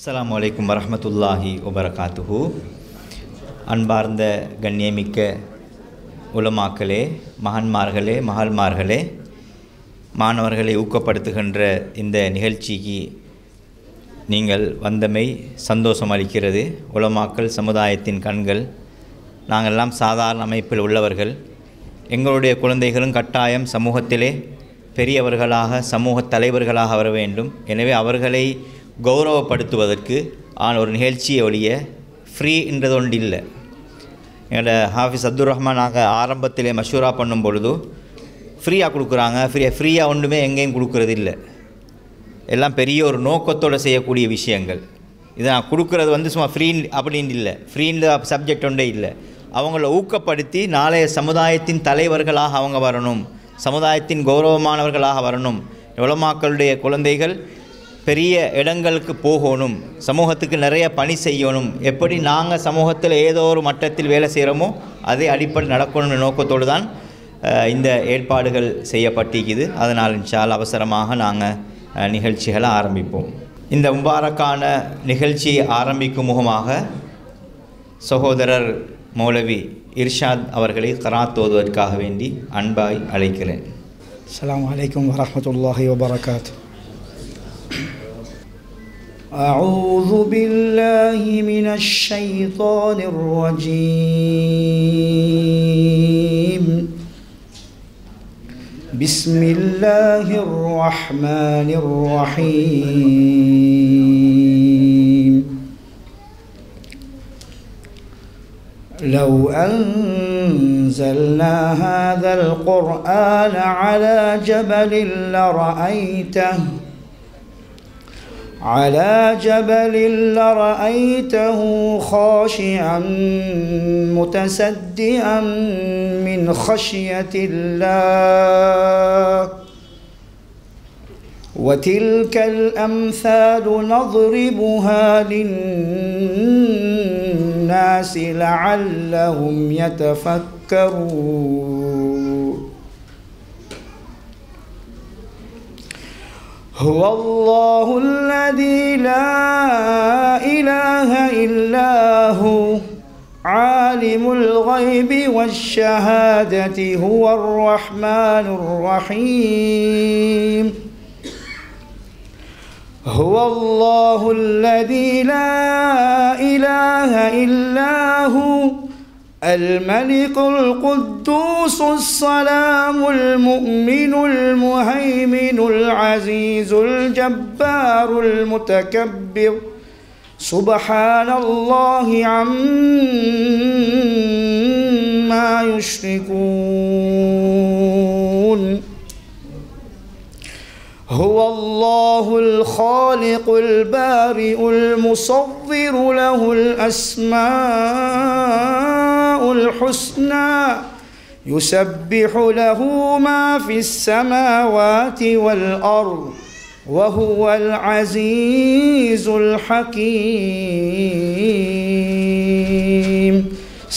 அஸ்ஸலாமு அலைக்கும் வரஹ்மத்துல்லாஹி வபரகாத்துஹு. அன்பார்ந்த கண்ணியமிக்க உலமாக்களே, மகன்மார்களே, மகள்மார்களே, மாணவர்களை ஊக்கப்படுத்துகின்ற இந்த நிகழ்ச்சிக்கு நீங்கள் வந்தமை சந்தோஷம் அளிக்கிறது. உலமாக்கள் சமுதாயத்தின் கண்கள். நாங்கள்லாம் சாதாரண அமைப்பில் உள்ளவர்கள். எங்களுடைய குழந்தைகளும் கட்டாயம் சமூகத்திலே பெரியவர்களாக சமூக தலைவர்களாக வர வேண்டும். எனவே அவர்களை கௌரவப்படுத்துவதற்கு ஒரு நிகழ்ச்சியை ஒழிய ஃப்ரீன்றது ஒன்று இல்லை. எங்களோட ஹாஃபிஸ் அப்துல் ரஹ்மான் நாங்கள் ஆரம்பத்திலே மஷூரா பண்ணும் பொழுது ஃப்ரீயாக கொடுக்குறாங்க. ஃப்ரீயாக ஒன்றுமே எங்கேயும் கொடுக்குறது இல்லை. எல்லாம் பெரிய ஒரு நோக்கத்தோடு செய்யக்கூடிய விஷயங்கள். இதை நான் கொடுக்குறது சும்மா ஃப்ரீ அப்படின்னு இல்லை. ஃப்ரீன்ற சப்ஜெக்ட் ஒன்றே இல்லை. அவங்கள ஊக்கப்படுத்தி நாளைய சமுதாயத்தின் தலைவர்களாக அவங்க வரணும், சமுதாயத்தின் கௌரவமானவர்களாக வரணும். உலமாக்களுடைய குழந்தைகள் பெரிய இடங்களுக்கு போகணும், சமூகத்துக்கு நிறைய பணி செய்யணும். எப்படி நாங்கள் சமூகத்தில் ஏதோ ஒரு மட்டத்தில் வேலை செய்கிறோமோ அதே அடிப்படை நடக்கணும்னு நோக்கத்தோடு தான் இந்த ஏற்பாடுகள் செய்யப்பட்டிருக்குது. அதனால் இன்ஷா அல்லாஹ் அவசரமாக நாங்கள் நிகழ்ச்சிகளை ஆரம்பிப்போம். இந்த முபாரக்கான நிகழ்ச்சியை ஆரம்பிக்கும் முகமாக சகோதரர் மௌலவி இர்ஷாத் அவர்களை கராத் ஓதுவதற்காக வேண்டி அன்பாய் அழைக்கிறேன். அஸ்ஸலாமு அலைக்கும் வரஹ்மத்துல்லாஹி வபரகாத்துஹு. அஊது பில்லாஹி மினஷ் ஷைத்தானிர் ரஜீம். பிஸ்மில்லாஹிர் ரஹ்மானிர் ரஹீம். لو أنزلنا هذا القرآن على جبل لرأيته خاشعا متصدعا من خشية الله وتلك الأمثال نضربها للناس لعلهم يتفكرون. هو الله الذي لا إله إلا هو عالم الغيب والشهادة هو الرحمن الرحيم. هو الله الذي لا إله إلا هو الملك القدوس السلام المؤمن المهيمن العزيز الجبار المتكبر سبحان الله عما يشركون. هو الله الخالق البارئ المصور له الأسماء الحسنى يسبح له ما في السماوات والأرض وهو العزيز الحكيم.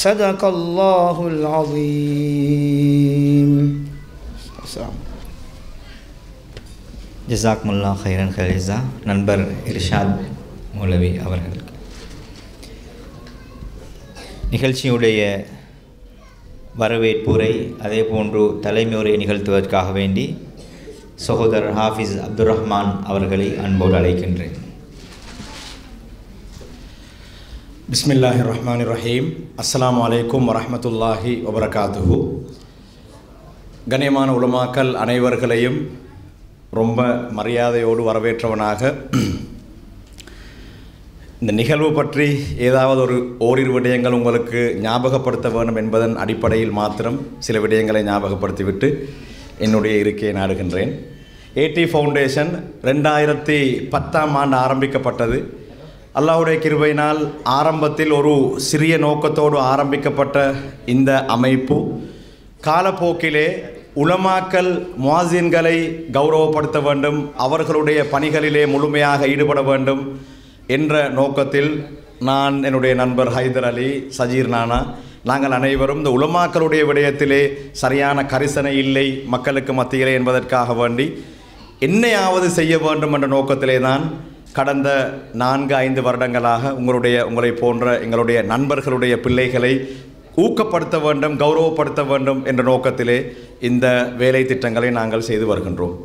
صدق الله العظيم. ஜஸாக்முல்லா ஹைரன் ஹலிஸா. நண்பர் இர்ஷாத் மௌலவி அவர்களுக்கு நிகழ்ச்சியுடைய வரவேற்புரை அதே போன்று தலைமை உரை நிகழ்த்துவதற்காக வேண்டி சகோதரர் ஹாஃபிஸ் அப்துல் ரஹ்மான் அவர்களை அன்போடு அழைக்கின்றேன். பிஸ்மில்லாஹிர் ரஹ்மானிர் ரஹீம். அஸ்ஸலாமு அலைக்கும் வரஹ்மத்துல்லாஹி வபரகாத்துஹு. கண்ணியமான உலமாக்கள் அனைவர்களையும் ரொம்ப மரியாதையோடு வரவேற்றவனாக இந்த நிகழ்வு பற்றி ஏதாவது ஓரிரு விடயங்கள் உங்களுக்கு ஞாபகப்படுத்த வேண்டும் என்பதன் அடிப்படையில் மாத்திரம் சில விடயங்களை ஞாபகப்படுத்திவிட்டு என்னுடைய இருக்கையை நாடுகின்றேன். ஏடி ஃபவுண்டேஷன் 2010 ஆரம்பிக்கப்பட்டது. அல்லாஹ்வுடைய கிருபையினால் ஆரம்பத்தில் ஒரு சிறிய நோக்கத்தோடு ஆரம்பிக்கப்பட்ட இந்த அமைப்பு காலப்போக்கிலே உலமாக்கல் முஆஸின்களை கௌரவப்படுத்த வேண்டும், அவர்களுடைய பணிகளிலே முழுமையாக ஈடுபட வேண்டும் என்ற நோக்கத்தில் நான், என்னுடைய நண்பர் ஹைதர் அலி, சஜீர் நானா, நாங்கள் அனைவரும் இந்த உலமாக்களுடைய விடயத்திலே சரியான கரிசனை இல்லை மக்களுக்கு மத்தியிலே என்பதற்காக வேண்டி என்னையாவது செய்ய வேண்டும் என்ற நோக்கத்திலே தான் கடந்த 4-5 வருடங்களாக உங்களை போன்ற எங்களுடைய நண்பர்களுடைய பிள்ளைகளை ஊக்கப்படுத்த வேண்டும், கௌரவப்படுத்த வேண்டும் என்ற நோக்கத்திலே இந்த வேலை திட்டங்களை நாங்கள் செய்து வருகின்றோம்.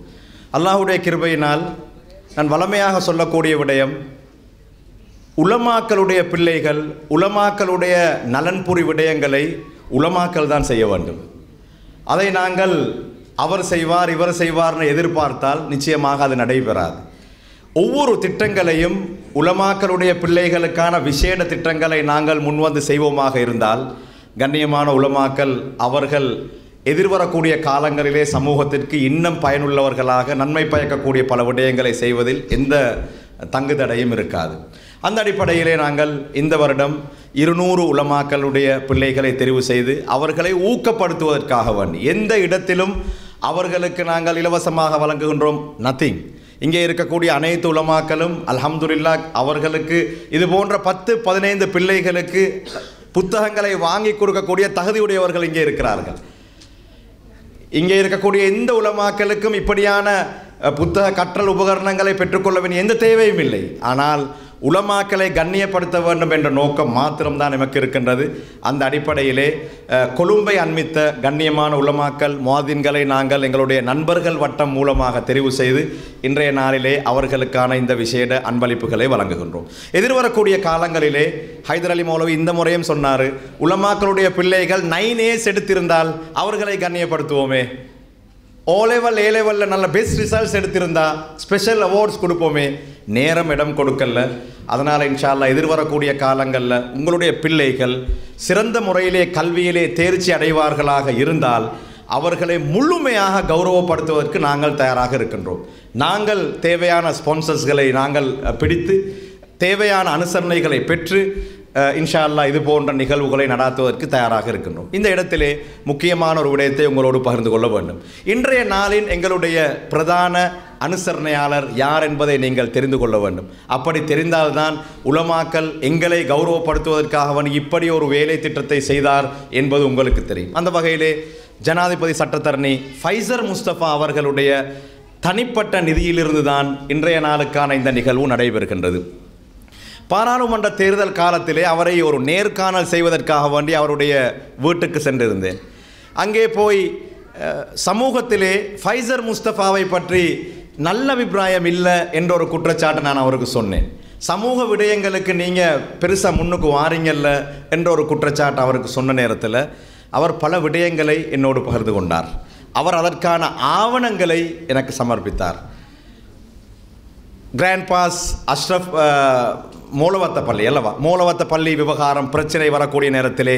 அல்லாஹ்வுடைய கிருபையினால் நான் வளமையாக சொல்லக்கூடிய விடயம், உலமாக்களுடைய பிள்ளைகள், உலமாக்களுடைய நலன்புரி விடயங்களை உலமாக்கள் தான் செய்ய வேண்டும். அதை நாங்கள் அவர் செய்வார் இவர் செய்வார்னு எதிர்பார்த்தால் நிச்சயமாக அது நடைபெறாது. ஒவ்வொரு திட்டங்களையும் உலமாக்களுடைய பிள்ளைகளுக்கான விசேட திட்டங்களை நாங்கள் முன்வந்து செய்வோமாக இருந்தால், கண்ணியமான உலமாக்கள் அவர்கள் எதிர்வரக்கூடிய காலங்களிலே சமூகத்திற்கு இன்னும் பயனுள்ளவர்களாக நன்மை பயக்கக்கூடிய பல விடயங்களை செய்வதில் எந்த தங்குதடையும் இருக்காது. அந்த அடிப்படையிலே நாங்கள் இந்த வருடம் 200 உலமாக்களுடைய பிள்ளைகளை தெரிவு செய்து அவர்களை ஊக்கப்படுத்துவதற்காக வேண்டி எந்த இடத்திலும் அவர்களுக்கு நாங்கள் இலவசமாக வழங்குகின்றோம் நத்திங். இங்கே இருக்கக்கூடிய அனைத்து உலமாக்களும் அல்ஹம்துலில்லாஹ் அவர்களுக்கு இது போன்ற 10-15 பிள்ளைகளுக்கு புத்தகங்களை வாங்கி கொடுக்கக்கூடிய தகுதியுடையவர்கள் இங்கே இருக்கிறார்கள். இங்கே இருக்கக்கூடிய எந்த உலமாக்களுக்கும் இப்படியான புத்தக கற்றல் உபகரணங்களை பெற்றுக்கொள்ள வேண்டிய எந்த தேவையும் இல்லை. ஆனால் உலமாக்களை கண்ணியப்படுத்த வேண்டும் என்ற நோக்கம் மாத்திரம்தான் நமக்கு இருக்கின்றது. அந்த அடிப்படையிலே கொழும்பை அண்மித்த கண்ணியமான உலமாக்கள் முஅத்தின்களை நாங்கள் எங்களுடைய நண்பர்கள் வட்டம் மூலமாக தெரிவு செய்து இன்றைய நாளிலே அவர்களுக்கான இந்த விசேட அன்பளிப்புகளை வழங்குகின்றோம். எதிர்வரக்கூடிய காலங்களிலே ஹைதர் அலி மௌலவி இந்த முறையும் சொன்னார், உலமாக்களுடைய பிள்ளைகள் 9A's எடுத்திருந்தால் அவர்களை கண்ணியப்படுத்துவோமே, O-level A-level நல்ல பெஸ்ட் ரிசல்ட்ஸ் எடுத்திருந்தா ஸ்பெஷல் அவார்ட்ஸ் கொடுப்போமே. நேரம் இடம் கொடுக்கல. அதனால் இன்ஷா அல்லாஹ் எதிர்வரக்கூடிய காலங்களில் உங்களுடைய பிள்ளைகள் சிறந்த முறையிலே கல்வியிலே தேர்ச்சி அடைவார்களாக இருந்தால் அவர்களை முழுமையாக கௌரவப்படுத்துவதற்கு நாங்கள் தயாராக இருக்கின்றோம். நாங்கள் தேவையான ஸ்பான்சர்ஸ்களை நாங்கள் பிடித்து தேவையான அனுசரணைகளை பெற்று இன்ஷா அல்லாஹ் இது போன்ற நிகழ்வுகளை நடாத்துவதற்கு தயாராக இருக்கின்றோம். இந்த இடத்திலே முக்கியமான ஒரு விடயத்தை உங்களோடு பகிர்ந்து கொள்ள வேண்டும். இன்றைய நாளின் எங்களுடைய பிரதான அனுசரணையாளர் யார் என்பதை நீங்கள் தெரிந்து கொள்ள வேண்டும். அப்படி தெரிந்தால்தான் உலமாக்கள் எங்களை கௌரவப்படுத்துவதற்காக இப்படி ஒரு வேலை திட்டத்தை செய்தார் என்பது உங்களுக்கு தெரியும். அந்த வகையிலே ஜனாதிபதி சட்டத்தரணி ஃபைசர் முஸ்தபா அவர்களுடைய தனிப்பட்ட நிதியிலிருந்து தான் இன்றைய நாளுக்கான இந்த நிகழ்வு நடைபெறுகின்றது. பாராளுமன்ற தேர்தல் காலத்திலே அவரை ஒரு நேர்காணல் செய்வதற்காக வேண்டி அவருடைய வீட்டுக்கு சென்றிருந்தேன். அங்கே போய் சமூகத்திலே ஃபைசர் முஸ்தபாவை பற்றி நல்ல அபிப்பிராயம் இல்லை என்ற ஒரு குற்றச்சாட்டை நான் அவருக்கு சொன்னேன். சமூக விடயங்களுக்கு நீங்கள் பெருசாக முன்னுக்கு வாரீங்கல்ல என்ற ஒரு குற்றச்சாட்டு அவருக்கு சொன்ன நேரத்தில் அவர் பல விடயங்களை என்னோடு பகிர்ந்து கொண்டார். அவர் அதற்கான ஆவணங்களை எனக்கு சமர்ப்பித்தார். கிராண்ட் பாஸ் அஷ்ரஃப் மூலவத்த பள்ளி அல்லவா, மூலவத்த பள்ளி விவகாரம் பிரச்சனை வரக்கூடிய நேரத்திலே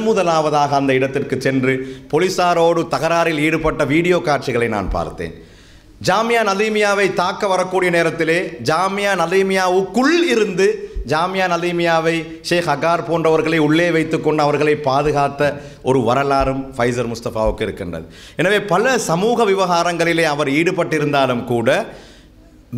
முதலாவதாக அந்த இடத்திற்கு சென்று போலீசாரோடு தகராறில் ஈடுபட்ட வீடியோ காட்சிகளை நான் பார்த்தேன். ஜாமியா நலீமியாவை தாக்க வரக்கூடிய நேரத்திலே ஜாமியா நலீமியாவுக்குள் இருந்து ஜாமியா நலீமியாவை ஷேக் அகார் போன்றவர்களை உள்ளே வைத்துக்கொண்டு அவர்களை பாதுகாத்த ஒரு வரலாறும் ஃபைசர் முஸ்தபாவுக்கு இருக்கின்றது. எனவே பல சமூக விவகாரங்களிலே அவர் ஈடுபட்டிருந்தாலும் கூட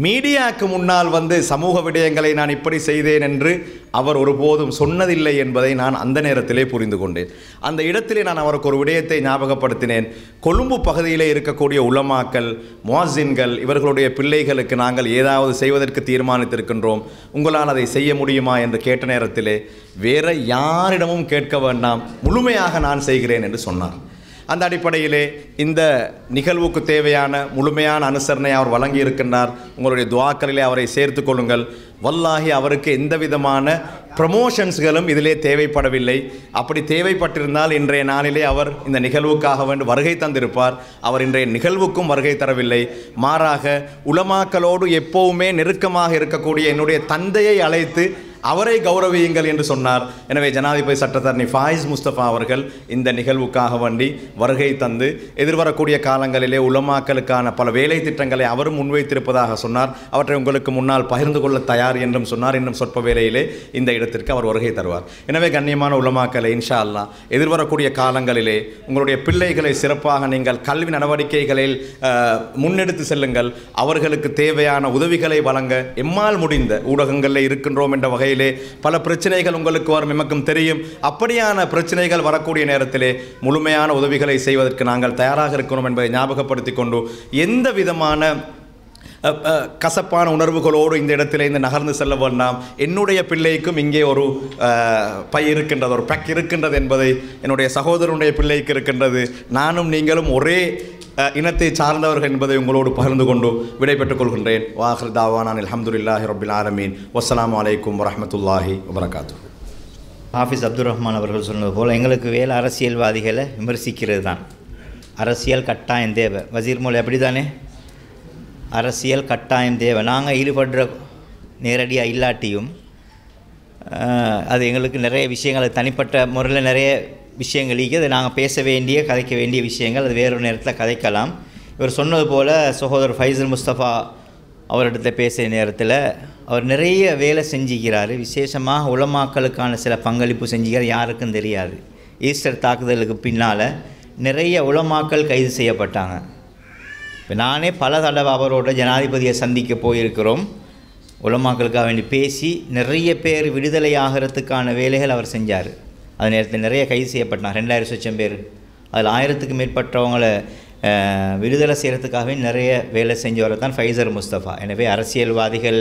மீடியாவுக்கு முன்னால் சமூக விடயங்களை நான் இப்படி செய்தேன் என்று அவர் ஒருபோதும் சொன்னதில்லை என்பதை நான் அந்த நேரத்திலே புரிந்து கொண்டேன். அந்த இடத்திலே நான் அவருக்கு ஒரு விடயத்தை ஞாபகப்படுத்தினேன். கொழும்பு பகுதியிலே இருக்கக்கூடிய உலமாக்கள், முஅஸ்ஸின்கள் இவர்களுடைய பிள்ளைகளுக்கு நாங்கள் ஏதாவது செய்வதற்கு தீர்மானித்திருக்கின்றோம், உங்களால் அதை செய்ய முடியுமா என்று கேட்ட நேரத்திலே வேறு யாரிடமும் கேட்க வேண்டாம், முழுமையாக நான் செய்கிறேன் என்று சொன்னார். அந்த அடிப்படையிலே இந்த நிகழ்வுக்கு தேவையான முழுமையான அனுசரணை அவர் வழங்கி இருக்கின்றார். உங்களுடைய துஆக்களிலே அவரை சேர்த்து கொள்ளுங்கள். வல்லாஹி அவருக்கு எந்த விதமான ப்ரமோஷன்ஸ்களும் இதிலே தேவைப்படவில்லை. அப்படி தேவைப்பட்டிருந்தால் இன்றைய நாளிலே அவர் இந்த நிகழ்வுக்காக வருகை தந்திருப்பார். அவர் இன்றைய நிகழ்வுக்கும் வருகை தரவில்லை. மாறாக உலமாக்களோடு எப்போவுமே நெருக்கமாக இருக்கக்கூடிய என்னுடைய தந்தையை அழைத்து அவரை கௌரவியுங்கள் என்று சொன்னார். எனவே ஜனாதிபதி சட்டத்தரணி ஃபாயிஸ் முஸ்தபா அவர்கள் இந்த நிகழ்வுக்காக வேண்டி வருகை தந்து எதிர்வரக்கூடிய காலங்களிலே உலமாக்களுக்கான பல வேலை திட்டங்களை அவரும் முன்வைத்திருப்பதாக சொன்னார். அவற்றை உங்களுக்கு முன்னால் பகிர்ந்து கொள்ள தயார் என்றும் சொன்னார். இன்னும் சொற்ப வேளையிலே இந்த இடத்திற்கு அவர் வருகை தருவார். எனவே கண்ணியமான உலமாக்களை இன்ஷா அல்லாஹ் எதிர்வரக்கூடிய காலங்களிலே உங்களுடைய பிள்ளைகளை சிறப்பாக நீங்கள் கல்வி நடவடிக்கைகளில் முன்னெடுத்து செல்லுங்கள். அவர்களுக்கு தேவையான உதவிகளை வழங்க எம்மால் முடிந்த ஊடகங்களில் இருக்கின்றோம் என்ற வகையில் பல பிரச்சனைகள் உங்களுக்கு வரும், எமக்கும் தெரியும். அப்படியான பிரச்சனைகள் வரக்கூடிய நேரத்திலே முழுமையான உதவிகளை செய்வதற்கு நாங்கள் தயாராக இருக்கிறோம் என்பதை ஞாபகப்படுத்திக் கொண்டு எந்த விதமான கசப்பான உணர்வுகளோடு இந்த இடத்துல இந்த நகர்ந்து செல்ல வேண்டாம். என்னுடைய பிள்ளைக்கும் இங்கே ஒரு பை இருக்கின்றது, ஒரு பேக் இருக்கின்றது என்பதை என்னுடைய சகோதரனுடைய பிள்ளைக்கு இருக்கின்றது. நானும் நீங்களும் ஒரே இனத்தை சார்ந்தவர்கள் என்பதை உங்களோடு பகிர்ந்து கொண்டு விடைபெற்றுக் கொள்கின்றேன். வாஹிர் தாவானான் அல்ஹம்துலில்லாஹி ரப்பில் ஆலமீன். வஸ்ஸலாமு அலைக்கும் வரஹ்மத்துல்லாஹி வபரகாத்துஹு. ஹாஃபிஸ் அப்துல் ரஹ்மான் அவர்கள் சொன்னது போல் எங்களுக்கு வேலை அரசியல்வாதிகளை விமர்சிக்கிறது தான். அரசியல் கட்டாயம் தேவை. வசீர் மோல் அப்படி தானே? அரசியல் கட்டாயம் தேவை. நாங்கள் ஈடுபடுற நேரடியாக இல்லாட்டியும் அது எங்களுக்கு நிறைய விஷயங்கள் தனிப்பட்ட முறையில் நிறைய விஷயங்கள் அதை நாங்கள் பேச வேண்டிய கதைக்க வேண்டிய விஷயங்கள் அது வேறொரு நேரத்தில் கதைக்கலாம். இவர் சொன்னது போல் சகோதரர் ஃபைசல் முஸ்தபா அவரிடத்த பேசிய நேரத்தில் அவர் நிறைய வேலை செஞ்சுக்கிறார். விசேஷமாக உலமாக்களுக்கான சில பங்களிப்பு செஞ்சுக்கிறார். யாருக்கும் தெரியாது. ஈஸ்டர் தாக்குதலுக்கு பின்னால் நிறைய உலமாக்கள் கைது செய்யப்பட்டாங்க. இப்போ நானே பல தடவை அவரோட ஜனாதிபதியை சந்திக்க போயிருக்கிறோம். உலமாக்களுக்காக வேண்டி பேசி நிறைய பேர் விடுதலை ஆகிறதுக்கான வேலைகள் அவர் செஞ்சார். அது நேரத்தில் நிறைய கைது செய்யப்பட்டாங்க. 2000 பேர். அதில் 1000க்கு மேற்பட்டவங்களை விடுதலை செய்கிறதுக்காகவே நிறைய வேலை செஞ்சவரை தான் ஃபைசர் முஸ்தபா. எனவே அரசியல்வாதிகள்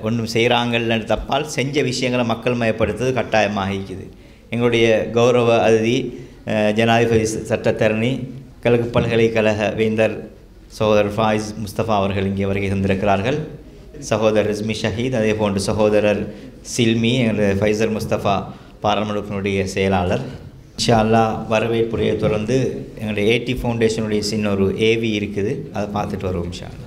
ஒன்றும் செய்கிறாங்கன்னு தப்பால் செஞ்ச விஷயங்களை மக்கள் மயப்படுத்துறது கட்டாயமாக இருக்குது. எங்களுடைய கௌரவ அதிதி ஜனாதிபதி சட்டத்தரணி கிழக்கு பல்கலைக்கழக வேந்தர் சகோதரர் ஃபாயிஸ் முஸ்தபா அவர்கள் இங்கே வருகை தந்திருக்கிறார்கள். சகோதரர் ரிஸ்மி ஷஹீத், அதே போன்று சகோதரர் சில்மி, எங்களுடைய ஃபைசர் முஸ்தபா பாராளுமன்றத்தினுடைய செயலாளர். இன்ஷா அல்லாஹ் வரவேற்புரையை தொடர்ந்து எங்களுடைய ஏடி ஃபவுண்டேஷனுடைய சின்ன ஒரு ஏவி இருக்குது, அதை பார்த்துட்டு வருவோம் இன்ஷா அல்லாஹ்.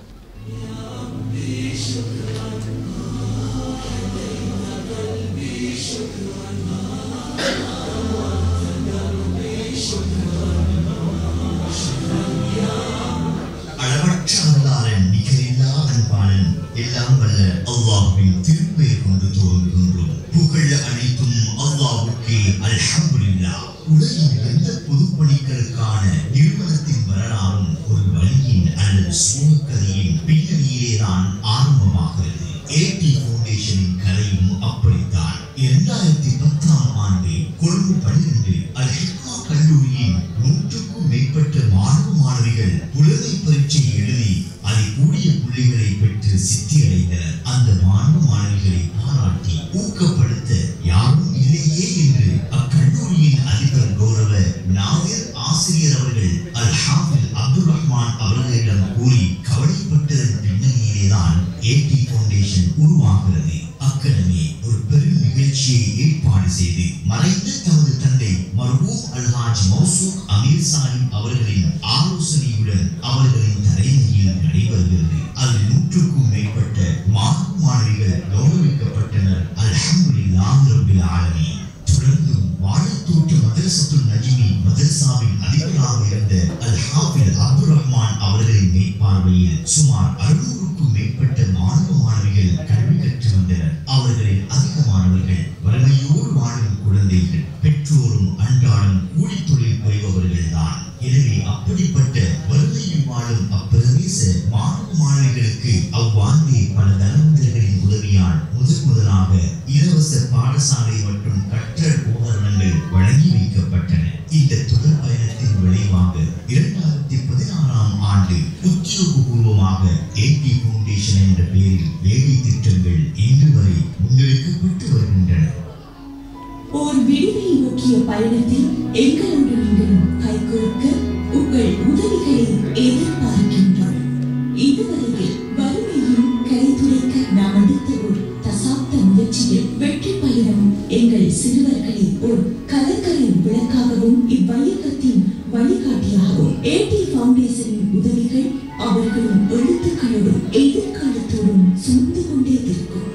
எல்லாம் வல்ல அல்லாஹ்வின் திருப்பெயர் கொண்டு துவங்குகின்றோம். புகழ் அனைத்தும் அல்லாஹ்வுக்கே. அல்ஹம்துலில்லாஹ். உலகின் எந்த பொதுப்பணிகளுக்கான நிறுவனத்தின் வரலாறும் ஒரு வழியின் அல்லது சூழ்கதையின் பின்னணியிலேதான் ஆரம்பமாகிறது. ஏடி ஃபவுண்டேஷனின் கதையும் அப்படித்தான். 2010ஆம் ஆண்டு கொழும்பு 12 அல் ஹிக்மா கல்லூரியின் 100க்கும் மேற்பட்ட மாணவ மாணவிகள் புலமை பரீட்சை எழுதி அதில் கூடிய புள்ளிகளை பெற்று சித்தியடைந்தனர். அந்த மாணவ மாணவிகளை பாராட்டி ஊக்கப்படுத்த யாரும் இல்லையே என்று அக்கல்லூரியின் அதிபர் கௌரவ நாதிர் ஆசிரியர் அவர்கள் அல் ஹாஃபிஸ் அப்துல் ரஹ்மான் அவர்களிடம் கூறி கவலைப்பட்டதன் பின்னணியிலேதான் ஏடி ஃபவுண்டேஷன் உருவாகிறது. அக்கடமி ஒரு பெரும் நிகழ்ச்சியை ஏற்பாடு செய்து மறைந்த தமது தந்தை மர்ஹூம் அல்ஹாஜ் மௌசூக் அமீர் சாஹிப் அவர்களின் ஆலோசனையுடன் அவர்களின் தலைமையில் நடைபெறுகிறது. அதில் 100க்கும் மேற்பட்ட மாணவ மாணவிகள் கௌரவிக்கப்பட்டனர். அல்ஹம்துலில்லாஹி ரப்பில் ஆலமீன். தொடர்ந்து வாழைத்தோட்ட மதரசத்துல் நஜ்மி மதரசாவின் அதிபராக இருந்த அல் ஹாஃபிஸ் அப்துல் ரஹ்மான் அவர்களின் மேற்பார்வையில் சுமார் 600க்கும் மேற்பட்ட மாணவ மாணவிகள் கல்வி கற்று வந்தனர். அவர்களில் அதிகமானவர்கள் வறுமையோடு வாழும் குழந்தைகள், பெற்றோரும் அன்றாடம் கூலி தொழில் புரிபவர்கள் தான். எனவே அப்படிப்பட்ட வறுமையில் வாழும் அப்பிரதேச மாணவ மாணவிகளுக்கு அவ்வாண்டே பல தனவந்தர்களின் உதவியால் முதலாக இலவச பாடசாலை மற்றும் கற்றல் உபகரணங்கள் வழங்கி வைக்கப்பட்டன. இந்த தொடர் பயணத்தின் விளைவாக 2016ஆம் ஆண்டு உத்தியோகபூர்வமாக ஏடி ஃபவுண்டேஷன் என்ற பெயரில் வேலை திட்டங்கள் இன்று வரை முன்னெடுக்கப்பட்டு வருகின்றன. ஓர் விடுதலை நோக்கிய பயணத்தில் எங்களோடு நீங்களும் கைகோர்க்க உங்கள் உதவிகளை எதிர்பார்க்கின்றோம். இதுவரையில் வறுமையும் கைதுடைக்க நாம் எடுத்த ஒரு தசாப்த முயற்சியில் வெற்றி பயணம் எங்கள் சிறுவர்களை ஒரு கலக்கரை விளக்காகவும் இவ்வையகத்தின் வழிகாட்டியாகவும் ஏடி ஃபவுண்டேஷனின் உதவிகள் அவர்களின் எழுத்துக்களோடும் எதிர்காலத்தோடும் சுமந்து கொண்டே இருக்கும்.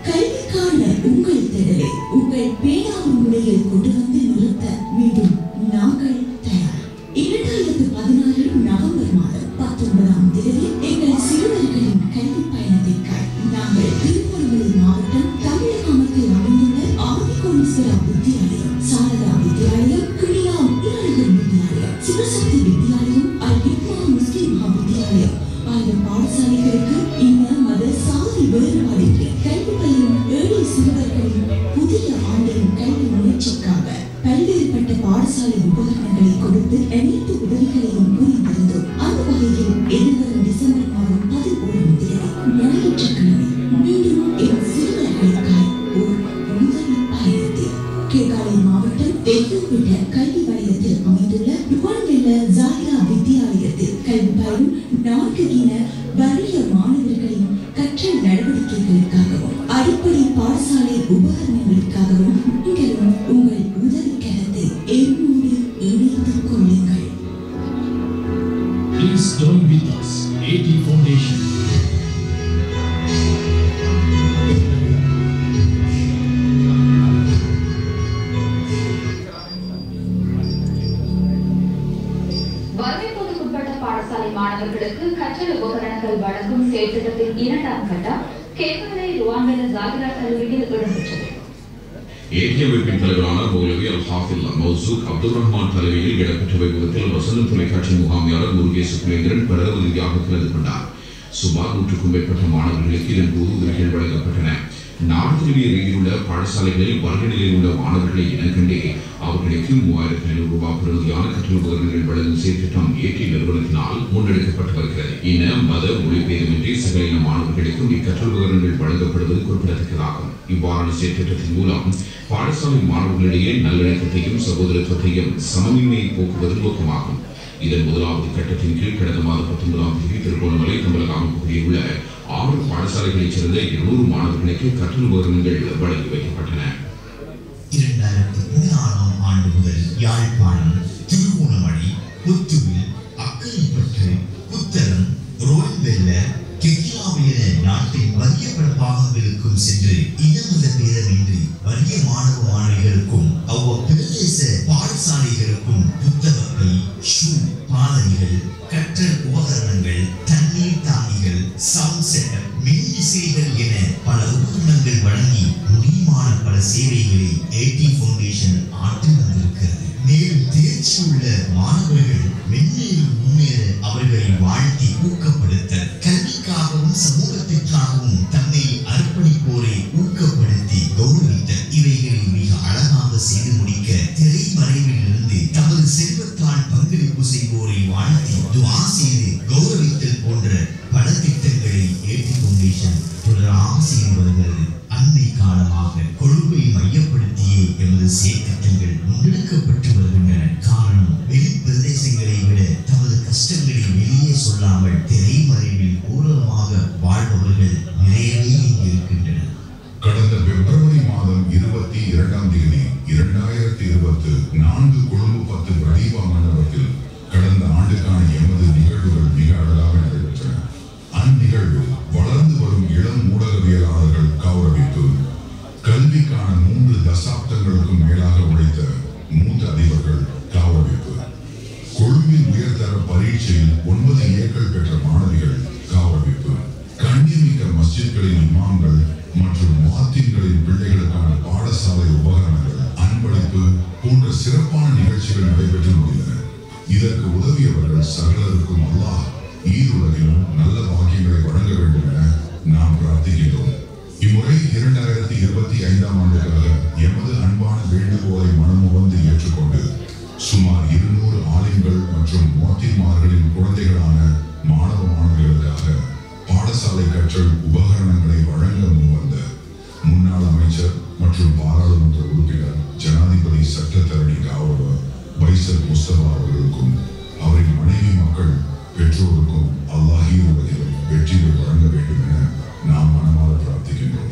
கல்விக்கான உங்கள் தேடலை உங்கள் பேராவும் முறையில் கொண்டு வந்து நிறுத்த மீண்டும் நாங்கள் தயார். 2016 நவம்பர் மாதம் 19ஆம் தேதி எங்கள் சிறுவர்களின் கல்வி பயணத்திற்காக நாங்கள் திருவண்ணாமலை மாவட்டம் தமிழகத்தில் அமைந்துள்ள ஆதிகோணேஸ்வரா வித்யாலயம், சாரதா வித்யாலயம், கிளியாம் இராணிகள் வித்யாலயம், சிவசக்தி வித்யாலயம், அல் ஹிக்மா முஸ்லிம் வித்யாலயம் ஆகிய பாடசாலைகளுக்கு இந்த மத சாதி வேறுபாடின்றி கல்வி பயிலும் ஏழை சிறுவர்களின் புதிய ஆண்டின் கல்வி முயற்சிக்காக பல்வேறுபட்ட பாடசாலை உபகரணங்களை கொடுத்து அனைத்து உதவிகளையும் புரிந்திருந்தோம். அந்த வகையில் எதிர்வரும் எதிர்வரும் 4 தின வறிய மாணவர்களின் கற்றல் நடவடிக்கைகளுக்காகவும் அடிப்படை பாடசாலை உபகரணங்களுக்காகவும் நீங்களும் உங்கள் உதவிக்கரத்தை என்னோடு இணைத்துக் கொள்ளுங்கள். Please join with us, AT Foundation. பாடசாலை மாணவர்களுக்கு கற்றல் உபகரணங்கள் வழங்கும் செயல்திட்டத்தின் 2ஆம் கட்டம் கேவலை ருவாங்கல ஜாகிரா கல்லூரியில் இடம்பெற்றது. ஏகேவின் தலைவரான மௌலவி அல்-ஹாஃபில் மௌசூக் அப்துல் ரஹ்மான் தலைமையில் இடம்பெற்ற வைபவத்தில் வசந்த தொலைக்காட்சி முகாமியாளர் முருகேசு குலேந்திரன் பிரதிநிதியாக கலந்து கொண்டார். சுமார் 100க்கும் மேற்பட்ட மாணவர்களுக்கு இதன் போது உதவிகள் வழங்கப்பட்டன. நாடு தழுவிய ரீதியிலுள்ள பாடசாலைகளில் வருகை நிலையில் உள்ள மாணவர்களை இனக்கண்டே அவர்களுக்கு 3500 ரூபாய் பெறுமதியான கற்றல் உபகரணங்கள் வழங்கும் செயற்திட்டம் ஏடி நிறுவனத்தினால் முன்னெடுக்கப்பட்டு வருகிறது. இன மத மொழி பேதமின்றி சகல இன மாணவர்களுக்கும் இக்கற்றல் உபகரணங்கள் வழங்கப்படுவது குறிப்பிடத்தக்கதாகும். இவ்வாறான செயற்திட்டத்தின் மூலம் பாடசாலை மாணவர்களிடையே நல்லிணக்கத்தையும் சகோதரத்துவத்தையும் சமமின்மையை போக்குவது நோக்கமாகும். இதன் முதலாவது கட்டத்தின் கீழ் கடந்த மாதம் 19ஆம் தேதி திருகோணமலை தமிழகம் பகுதியில் உள்ள 6 பாடசாலைகளைச் சேர்ந்த 200 மாணவர்களுக்கு கற்றல் உபகரணங்கள் வழங்கி வைக்கப்பட்டன. 2016ஆம் ஆண்டு முதல் யாழ்ப்பாணம், திருகோணமலை, புத்துவில், அக்கரைப்பற்று, புத்தளம், ரோல்வெல்ல, கெக்கிலாவு என நாட்டின் வறிய பாகங்களுக்கும் சென்று இனமத பேதமின்றி வறிய மாணவ மாணவிகளுக்கும் அவ்வப்பிரதேச பாடசாலைகளுக்கும் புத்தகப்பை, ஷூ, பாதணிகள், கற்றல் உபகரணங்கள், தண்ணீர் தாங்கிகள், சவுண்ட் செட்டப், மின்விசைகள் என பல உபகரணங்கள் வழங்கி முடியுமான பல சேவைகளை ஏடி ஃபவுண்டேஷன் ஆற்றி வந்திருக்கிறது. மேலும் தேர்ச்சியுள்ள மாணவர்கள் மென்மேலும் முன்னேற அவர்களை வாழ்த்தி ஊக்கப்படுத்த, கல்விக்காகவும் சமூகத்திற்காகவும் தன்னை அர்ப்பணிப்போரை ஊக்கப்படுத்தி கௌரவித்த, இவைகளை மிக அழகாக செய்து முடிக்க திரைமறைவில் இருந்து தமது செல்வத்தால் பங்களிப்பு செய்வோரை வாழ்த்தி துஆ செய்து கௌரவித்தல் போன்ற பல திட்டங்களை ஏடி ஃபவுண்டேஷன் தொடராக செய்து வருகிறது. அண்மை காலமாக கொழும்பை மையப்படுத்தியே எமது செயற்திட்டங்கள் முன்னெடுக்கப்பட்டு வருகின்றன. காரணம், வெளி பிரதேசங்களை விட தமது கஷ்டங்களை வெளியே சொல்லாமல் திரைமறைவில் பூர்வமாக வாழ்பவர்கள் நிறையவே இங்கு இருக்கின்றனர். கடந்த பிப்ரவரி மாதம் 22ஆம் தேதி 2024 கொழும்பு 10 பிரதீபா மண்டபத்தில் கடந்த ஆண்டுக்கான எமது நிகழ்வுகள் மிக அழகாக நடைபெற்றன. அந்நிகழ்வு வளர்ந்து வரும் இளம் ஊடகவியலாளர்கள் கௌரவிப்பு, கல்விக்கான 3 தசாப்தங்களுக்கும் மேலாக உழைத்த மூத்த அதிபர்கள் கௌரவிப்பு, கொழும்பில் உயர்தர பரீட்சையில் 9 ஏக்கள் பெற்ற மாணவிகள் கௌரவிப்பு, கண்ணியமிக்க மஸ்ஜித்களின் இமாம்கள் மற்றும் முஅத்தின்களின் பிள்ளைகளுக்கான பாடசாலை உபகரணங்கள், அன்பளிப்பு போன்ற சிறப்பான நிகழ்ச்சிகள் நடைபெற்று முடிந்தன. இதற்கு உதவியவர்கள் சகலருக்கும் அல்லாஹ் ஈருலகிலும் நல்ல பாக்கியங்களை வழங்க வேண்டும் என நாம் பிரார்த்திக்கின்றோம். இம்முறை 2025ஆம் ஆண்டுக்காக எமது அன்பான வேண்டுகோளை மனமுவந்து ஏற்றுக்கொண்டு சுமார் 200 ஆலிம்கள் மற்றும் முஅத்தின்மார்களின் குழந்தைகளான மாணவ மாணவிகளுக்காக பாடசாலை கற்றல் உபகரணங்களை வழங்க முன்வந்த முன்னாள் அமைச்சர் மற்றும் பாராளுமன்ற உறுப்பினர் ஜனாதிபதி சட்டத்தரணி கௌரவ பைசல் முஸ்தபா அவர்களுக்கும் அவரின் மனைவி மக்கள் பெற்றோருக்கும் அல்லாஹ் உலகிலும் வெற்றியை வழங்க வேண்டும் என நாம் மனமாற பிரார்த்திக்கின்றோம்.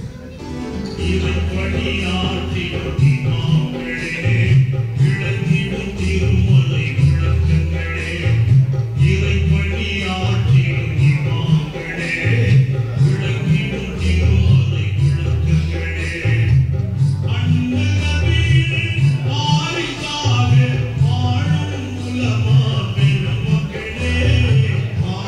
ஆ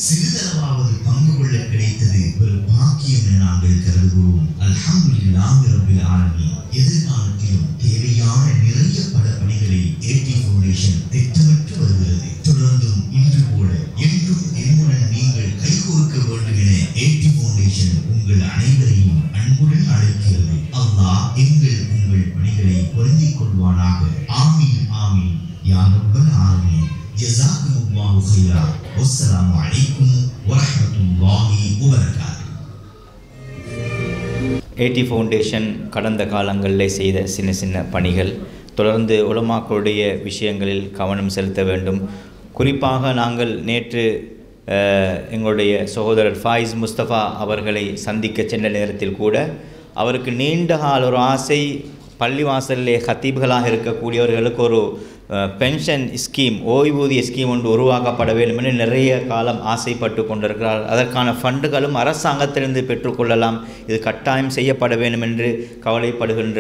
சிறிதளவாவது பங்கு கொள்ள கிடைத்தது ஒரு பாக்கியம் என நாங்கள் கருதுகிறோம். அல்ஹம்துலில்லாஹி ரப்பில் ஆலமீன். எதிர்காலத்திலும் தேவையான நிறைய பல பணிகளை AT ஃபவுண்டேஷன் திட்டமிட்டு வருகிறது. தொடர்ந்தும் இன்று போல என்றும் என்னுடன் நீங்கள் கைகோர்க்க வேண்டும் என AT ஃபவுண்டேஷன் உங்கள் அனைவரையும் அன்புடன் அழைக்கிறது. அல்லாஹ் உங்கள் பணிகளை பொருந்திக் கொள்வானாக. ஆமீன் ஆமீன் யா ரப்பல் ஆலமீன். ஜஸாக்குமுல்லாஹு கைரா. வஸ்ஸலாமு அலைக்கும் வரஹ்மத்துல்லாஹி வபரகாத்துஹு. AT ஃபவுண்டேஷன் கடந்த காலங்களில் செய்த சின்ன சின்ன பணிகள் தொடர்ந்து உலமாக்களுடைய விஷயங்களில் கவனம் செலுத்த வேண்டும். குறிப்பாக நாங்கள் நேற்று எங்களுடைய சகோதரர் ஃபாயிஸ் முஸ்தபா அவர்களை சந்திக்க சென்ற நேரத்தில் கூட அவருக்கு நீண்ட கால ஒரு ஆசை, பள்ளிவாசலிலே ஹத்தீப்களாக இருக்கக்கூடியவர்களுக்கு ஒரு பென்ஷன் ஸ்கீம், ஓய்வூதிய ஸ்கீம் ஒன்று உருவாக்கப்பட வேண்டும் என்று நிறைய காலம் ஆசைப்பட்டு கொண்டிருக்கிறார். அதற்கான ஃபண்டுகளும் அரசாங்கத்திலிருந்து பெற்றுக்கொள்ளலாம், இது கட்டாயம் செய்யப்பட வேண்டும் என்று கவலைப்படுகின்ற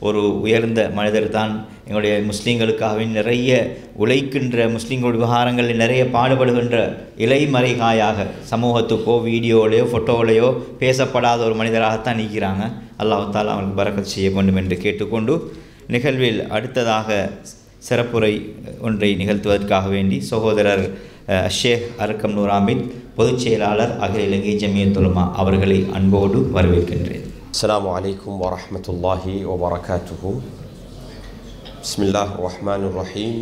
ஒரு உயர்ந்த மனிதர் தான் எங்களுடைய முஸ்லீம்களுக்காகவே நிறைய உழைக்கின்ற, முஸ்லீம்களுடைய விவகாரங்களில் நிறைய பாடுபடுகின்ற இலைமறைகாயாக சமூகத்துக்கோ வீடியோலையோ ஃபோட்டோவிலையோ பேசப்படாத ஒரு மனிதராகத்தான் நிற்கிறாங்க. அல்லாஹ் தஆலா அவருக்கு பரக்கத் செய்ய வேண்டும் என்று கேட்டுக்கொண்டு நிகழ்வில் அடுத்ததாக சிறப்புரை ஒன்றை நிகழ்த்துவதற்காக வேண்டி சகோதரர் ஷேக் அர்க்கம் நூர் ஆமீத், பொதுச் செயலாளர் அகில இலங்கை ஜமியத்துல் உலமா அவர்களை அன்போடு வரவேற்கின்றேன். அஸ்ஸலாமு அலைக்கும் வரஹ்மத்துல்லாஹி வபரகாத்துஹு. பிஸ்மில்லாஹிர் ரஹ்மானிர் ரஹீம்.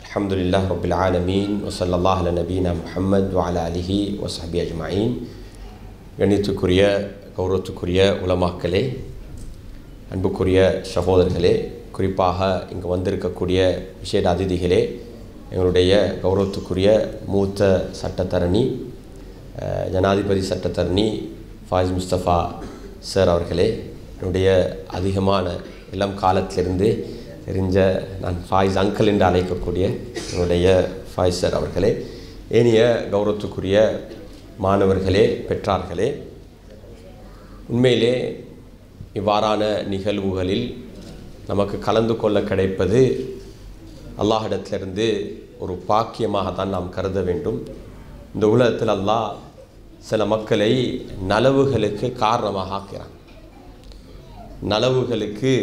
அல்ஹம்துலில்லாஹி ரப்பில் ஆலமீன். வஸல்லல்லாஹு அலா நபீனா முஹம்மத் வ அலா ஆலிஹி வ ஸஹ்பிஹி அஜ்மஈன். கண்ணியத்துக்குரிய கௌரவத்துக்குரிய உலமாக்களே, அன்புக்குரிய சகோதரர்களே, குறிப்பாக இங்கு வந்திருக்கக்கூடிய விசேட அதிதிகளே, எங்களுடைய கௌரவத்துக்குரிய மூத்த சட்டத்தரணி ஜனாதிபதி சட்டத்தரணி ஃபாயிஸ் முஸ்தபா சார் அவர்களே, என்னுடைய அதிகமான இளம் காலத்திலிருந்து தெரிஞ்ச நான் ஃபாயிஸ் அங்கிள் என்று அழைக்கக்கூடிய என்னுடைய ஃபாயிஸ் சார் அவர்களே, ஏனைய கௌரவத்துக்குரிய மாணவர்களே, பெற்றார்களே, உண்மையிலே இவ்வாறான நிகழ்வுகளில் நமக்கு கலந்து கொள்ள கிடைப்பது அல்லாஹிடத்திலிருந்து ஒரு பாக்கியமாக தான் நாம் கருத வேண்டும். இந்த உலகத்தில் அல்லாஹ் சில மக்களை நலவுகளுக்கு காரணமாக ஆக்கிறான், நலவுகளுக்கு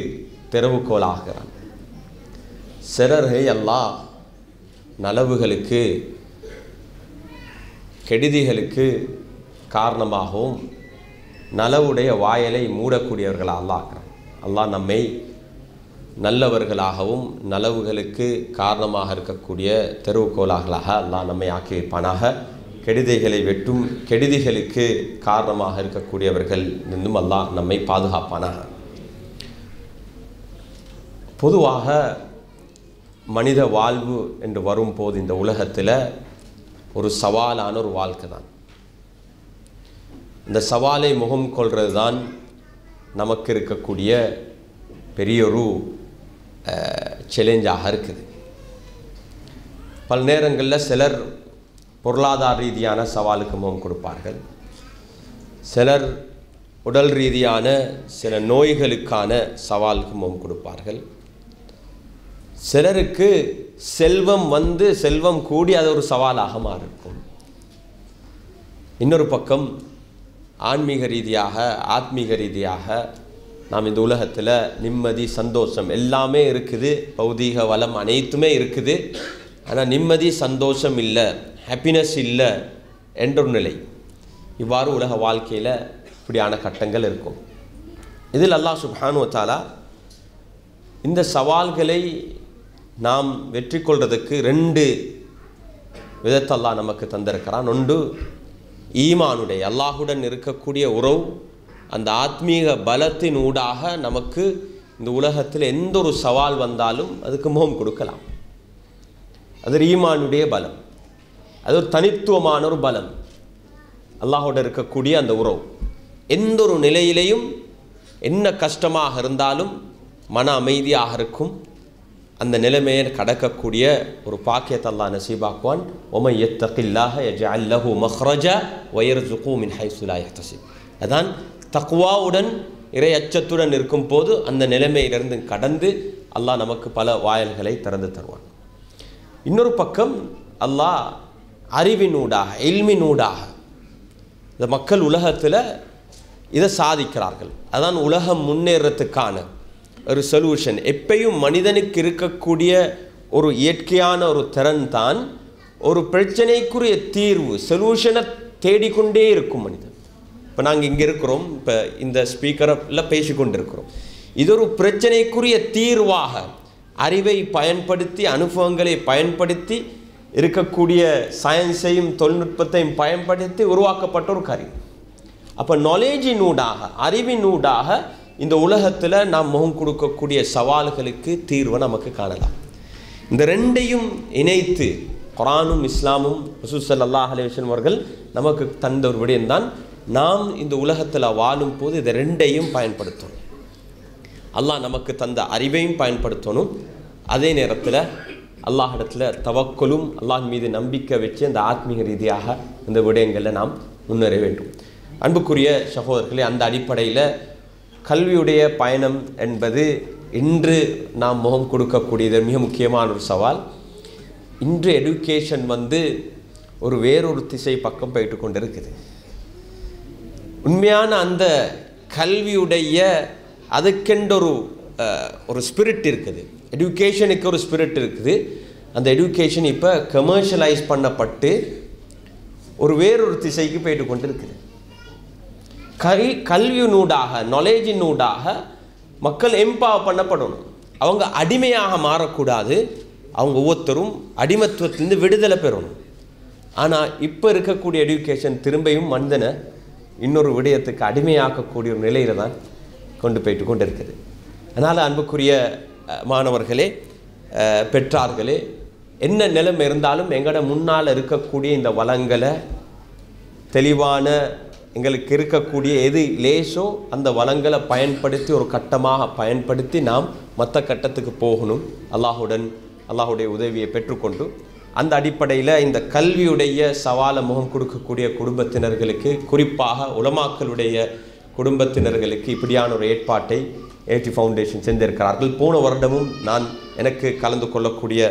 தெருவுகோலாகிறான். சிலரை அல்லாஹ் நலவுகளுக்கு கெடுதிகளுக்கு காரணமாகவும் நலவுடைய வாயலை மூடக்கூடியவர்களாக அல்லாஹ் ஆக்கிறான். அல்லாஹ் நம்மை நல்லவர்களாகவும் நலவுகளுக்கு காரணமாக இருக்கக்கூடிய தெருவுகோலாகளாக அல்லாஹ் நம்மை ஆக்கி வைப்பானாக. கெடுதிகளை வெட்டும் கெடுதிகளுக்கு காரணமாக இருக்கக்கூடியவர்கள் இருந்தும் அல்லாஹ் நம்மை பாதுகாப்பானாக. பொதுவாக மனித வாழ்வு என்று வரும்போது இந்த உலகத்தில் ஒரு சவாலான ஒரு வாழ்க்கை தான். இந்த சவாலை முகம் கொள்வது தான் நமக்கு இருக்கக்கூடிய பெரியொரு சேலஞ்சாக இருக்குது. பல நேரங்களில் சிலர் பொருளாதார ரீதியான சவாலுக்கு முகம் கொடுப்பார்கள், சிலர் உடல் ரீதியான சில நோய்களுக்கான சவாலுக்கு முகம் கொடுப்பார்கள், சிலருக்கு செல்வம் வந்து செல்வம் கூடி அது ஒரு சவாலாக மாறிருக்கும். இன்னொரு பக்கம் ஆன்மீக ரீதியாக ஆத்மீக ரீதியாக நாம் இந்த உலகத்தில் நிம்மதி சந்தோஷம் எல்லாமே இருக்குது, பௌதீக வளம் அனைத்துமே இருக்குது, ஆனால் நிம்மதி சந்தோஷம் இல்லை, ஹாப்பினஸ் இல்லை என்ற நிலை. இவ்வாறு உலக வாழ்க்கையில் இப்படியான கட்டங்கள் இருக்கும். இதில் அல்லாஹ் சுப்ஹானஹு வ தஆலா இந்த சவால்களை நாம் வெற்றி கொள்வதற்கு ரெண்டு விதத்தை அல்லாஹ் நமக்கு தந்திருக்கிறான். ஒன்று ஈமானுடைய அல்லாஹுடன் இருக்கக்கூடிய உறவு, அந்த ஆத்மீக பலத்தின் ஊடாக நமக்கு இந்த உலகத்தில் எந்த ஒரு சவால் வந்தாலும் அதுக்கு முகம் கொடுக்கலாம். அது ஈமானுடைய பலம், அது ஒரு தனித்துவமான ஒரு பலம். அல்லாஹோடு இருக்கக்கூடிய அந்த உறவு எந்த ஒரு நிலையிலையும் என்ன கஷ்டமாக இருந்தாலும் மன அமைதியாக இருக்கும். அந்த நிலைமையை கடக்கக்கூடிய ஒரு பாக்கியத்தை அல்லாஹ் நசீபாக்குவான். ஒமன் யத்தகில்லாஹ யஜ்அல் லஹு மக்ரஜா வயர்ஸுகு மின் ஹைஸு லா யஹ்தஸிப். அதான் தக்வாவுடன் இறை அச்சத்துடன் இருக்கும் போது அந்த நிலைமையிலிருந்து கடந்து அல்லாஹ் நமக்கு பல வாயில்களை திறந்து தருவான். இன்னொரு பக்கம் அல்லாஹ் அறிவினூடாக இல்மினூடாக இந்த மக்கள் உலகத்தில் இதை சாதிக்கிறார்கள். அதான் உலகம் முன்னேறத்துக்கான ஒரு சொல்யூஷன். எப்பயும் மனிதனுக்கு இருக்கக்கூடிய ஒரு இயற்கையான ஒரு திறன் தான் ஒரு பிரச்சனைக்குரிய தீர்வு, சொல்யூஷனை தேடிக்கொண்டே இருக்கும் மனிதன். இப்போ நாங்கள் இங்கே இருக்கிறோம், இப்போ இந்த ஸ்பீக்கரில் பேசிக்கொண்டிருக்கிறோம். இது ஒரு பிரச்சனைக்குரிய தீர்வாக அறிவை பயன்படுத்தி அனுபவங்களை பயன்படுத்தி இருக்கக்கூடிய சயின்ஸையும் தொழில்நுட்பத்தையும் பயன்படுத்தி உருவாக்கப்பட்ட ஒரு காரியம். அப்போ நாலேஜினூடாக அறிவினூடாக இந்த உலகத்தில் நாம் முகம் கொடுக்கக்கூடிய சவால்களுக்கு தீர்வை நமக்கு காணலாம். இந்த ரெண்டையும் இணைத்து குர்ஆனும் இஸ்லாமும் ரசூல் ஸல்லல்லாஹு அலைஹி வஸல்லம் அவர்கள் நமக்கு தந்த ஒரு விடயம்தான், நாம் இந்த உலகத்தில் வாழும் போது இதை ரெண்டையும் பயன்படுத்தணும். அல்லாஹ் நமக்கு தந்த அறிவையும் பயன்படுத்தணும், அதே நேரத்தில் அல்லாஹிடத்தில் தவக்கலும் அல்லாஹ் மீது நம்பிக்கை வச்சு அந்த ஆத்மீக ரீதியாக இந்த விடயங்களில் நாம் முன்னேற வேண்டும். அன்புக்குரிய சகோதரர்களே, அந்த அடிப்படையில் கல்வியுடைய பயணம் என்பது இன்று நாம் முகம் கொடுக்கக்கூடியது மிக முக்கியமான ஒரு சவால். இன்று எடுகேஷன் ஒரு வேறொரு திசை பக்கம் போயிட்டு கொண்டு இருக்குது. உண்மையான அந்த கல்வியுடைய அதுக்கென்று ஒரு ஸ்பிரிட் இருக்குது, எடுகேஷனுக்கு ஒரு ஸ்பிரிட் இருக்குது. அந்த எடுகேஷன் இப்போ கமர்ஷியலைஸ் பண்ணப்பட்டு ஒரு வேறொரு திசைக்கு போயிட்டு கொண்டு இருக்குது. கல்வியினூடாக நாலேஜினூடாக மக்கள் எம்பவர் பண்ணப்படணும். அவங்க அடிமையாக மாறக்கூடாது, அவங்க ஒவ்வொருத்தரும் அடிமத்துவத்திலிருந்து விடுதலை பெறணும். ஆனால் இப்போ இருக்கக்கூடிய எடுகேஷன் திரும்பியும் மனிதனை இன்னொரு விடயத்துக்கு அடிமையாக்கக்கூடிய ஒரு நிலையில் தான் கொண்டு போயிட்டு கொண்டு இருக்குது. அதனால் அன்புக்குரிய மாணவர்களே, பெற்றார்களே, என்ன நிலைமை இருந்தாலும் எங்களோட முன்னால் இருக்கக்கூடிய இந்த வளங்களை தெளிவான எங்களுக்கு இருக்கக்கூடிய எது லேசோ அந்த வளங்களை பயன்படுத்தி ஒரு கட்டமாக பயன்படுத்தி நாம் மற்ற கட்டத்துக்கு போகணும். அல்லாஹுடைய உதவியை பெற்றுக்கொண்டு அந்த அடிப்படையில் இந்த கல்வியுடைய சவாலை முகம் கொடுக்கக்கூடிய குடும்பத்தினர்களுக்கு, குறிப்பாக உலமாக்களுடைய குடும்பத்தினர்களுக்கு இப்படியான ஒரு ஏற்பாட்டை ஏடி ஃபவுண்டேஷன் செஞ்சிருக்கிறார்கள். போன வருடமும் எனக்கு கலந்து கொள்ளக்கூடிய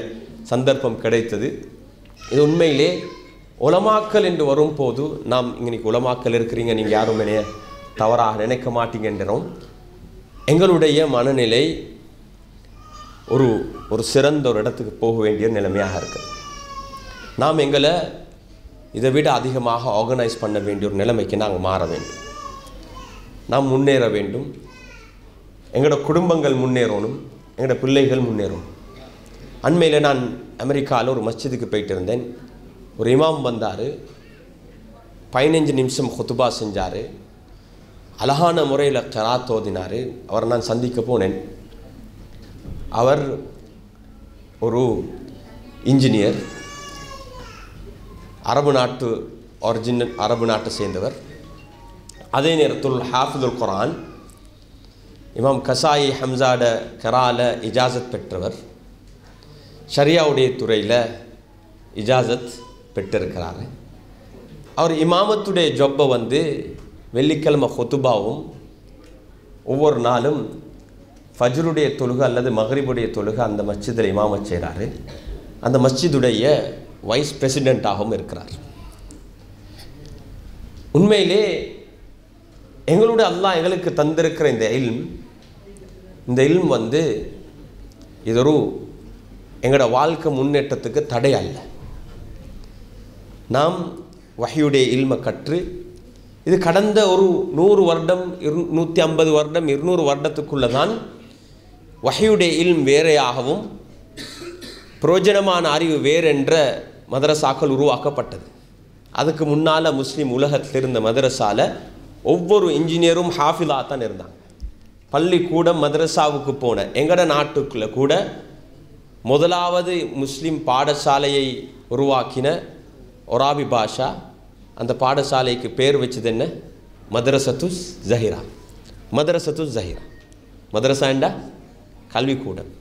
சந்தர்ப்பம் கிடைத்தது. இது உண்மையிலே உலமாக்கல் என்று வரும்போது நாம் இன்னைக்கு உலமாக்கல் இருக்கிறீங்க, நீங்கள் யாரும் என்னைய தவறாக நினைக்க மாட்டீங்கன்றோம். எங்களுடைய மனநிலை ஒரு சிறந்த ஒரு இடத்துக்கு போக வேண்டிய நிலைமையாக இருக்குது. நாம் எங்களை இதை விட அதிகமாக ஆர்கனைஸ் பண்ண வேண்டிய ஒரு நிலைமைக்கு நாங்கள் மாற வேண்டும். நாம் முன்னேற வேண்டும், எங்களோட குடும்பங்கள் முன்னேறணும், எங்களோட பிள்ளைகள் முன்னேறணும். அண்மையில் நான் அமெரிக்காவில் ஒரு மஸ்ஜிதுக்கு போயிட்டு இருந்தேன். ஒரு இமாம் வந்தார், 15 நிமிஷம் ஹுத்துபா செஞ்சார், அழகான முறையில் கராத் ஓதினார். அவரை நான் சந்திக்க போனேன். அவர் ஒரு இன்ஜினியர், அரபு நாட்டை சேர்ந்தவர். அதே நேரத்தில் ஹாஃபிதுல் குர்ஆன், இமாம் கசாயி ஹம்சாட கரால இஜாசத் பெற்றவர், ஷரியாவுடைய துறையில் இஜாசத் பெற்றிருக்கிறார். அவர் இமாமத்துடைய ஜொப்பை வெள்ளிக்கிழமை ஹுத்துபாவும் ஒவ்வொரு நாளும் ஃபஜ்ருடைய தொழுகை அல்லது மக்ரிபுடைய தொழுகை அந்த மஸ்ஜிதில் இமாமத் செய்கிறாரு. அந்த மஸ்ஜிதுடைய வைஸ் பிரசிடெண்ட்டாகவும் இருக்கிறார். உண்மையிலே எங்களுடைய அல்லாஹ் எங்களுக்கு தந்திருக்கிற இந்த இல்ம் இது எங்களோட வாழ்க்கை முன்னேற்றத்துக்கு தடை அல்ல. நாம் வஹ்யுடைய இல்மை கற்று இது கடந்த ஒரு 100 வருடம் 150 வருடம் 200 வருடத்துக்குள்ளே தான் வஹ்யுடைய இல்ம் வேறையாகவும் பிரயோஜனமான அறிவு வேறென்ற மதரசாக்கள் உருவாக்கப்பட்டது. அதுக்கு முன்னால் முஸ்லீம் உலகத்தில் இருந்த மதரசாவில் ஒவ்வொரு இன்ஜினியரும் ஹாஃபிலாக தான் இருந்தாங்க. பள்ளிக்கூடம் மதரசாவுக்கு போன எங்களோட நாட்டுக்குள்ளே கூட முதலாவது முஸ்லீம் பாடசாலையை உருவாக்கின ஒராபி பாஷா, அந்த பாடசாலைக்கு பேர் வச்சது என்ன? மதரசத்து ஜஹீரா. மதரசா என்றா கல்விக்கூடம்,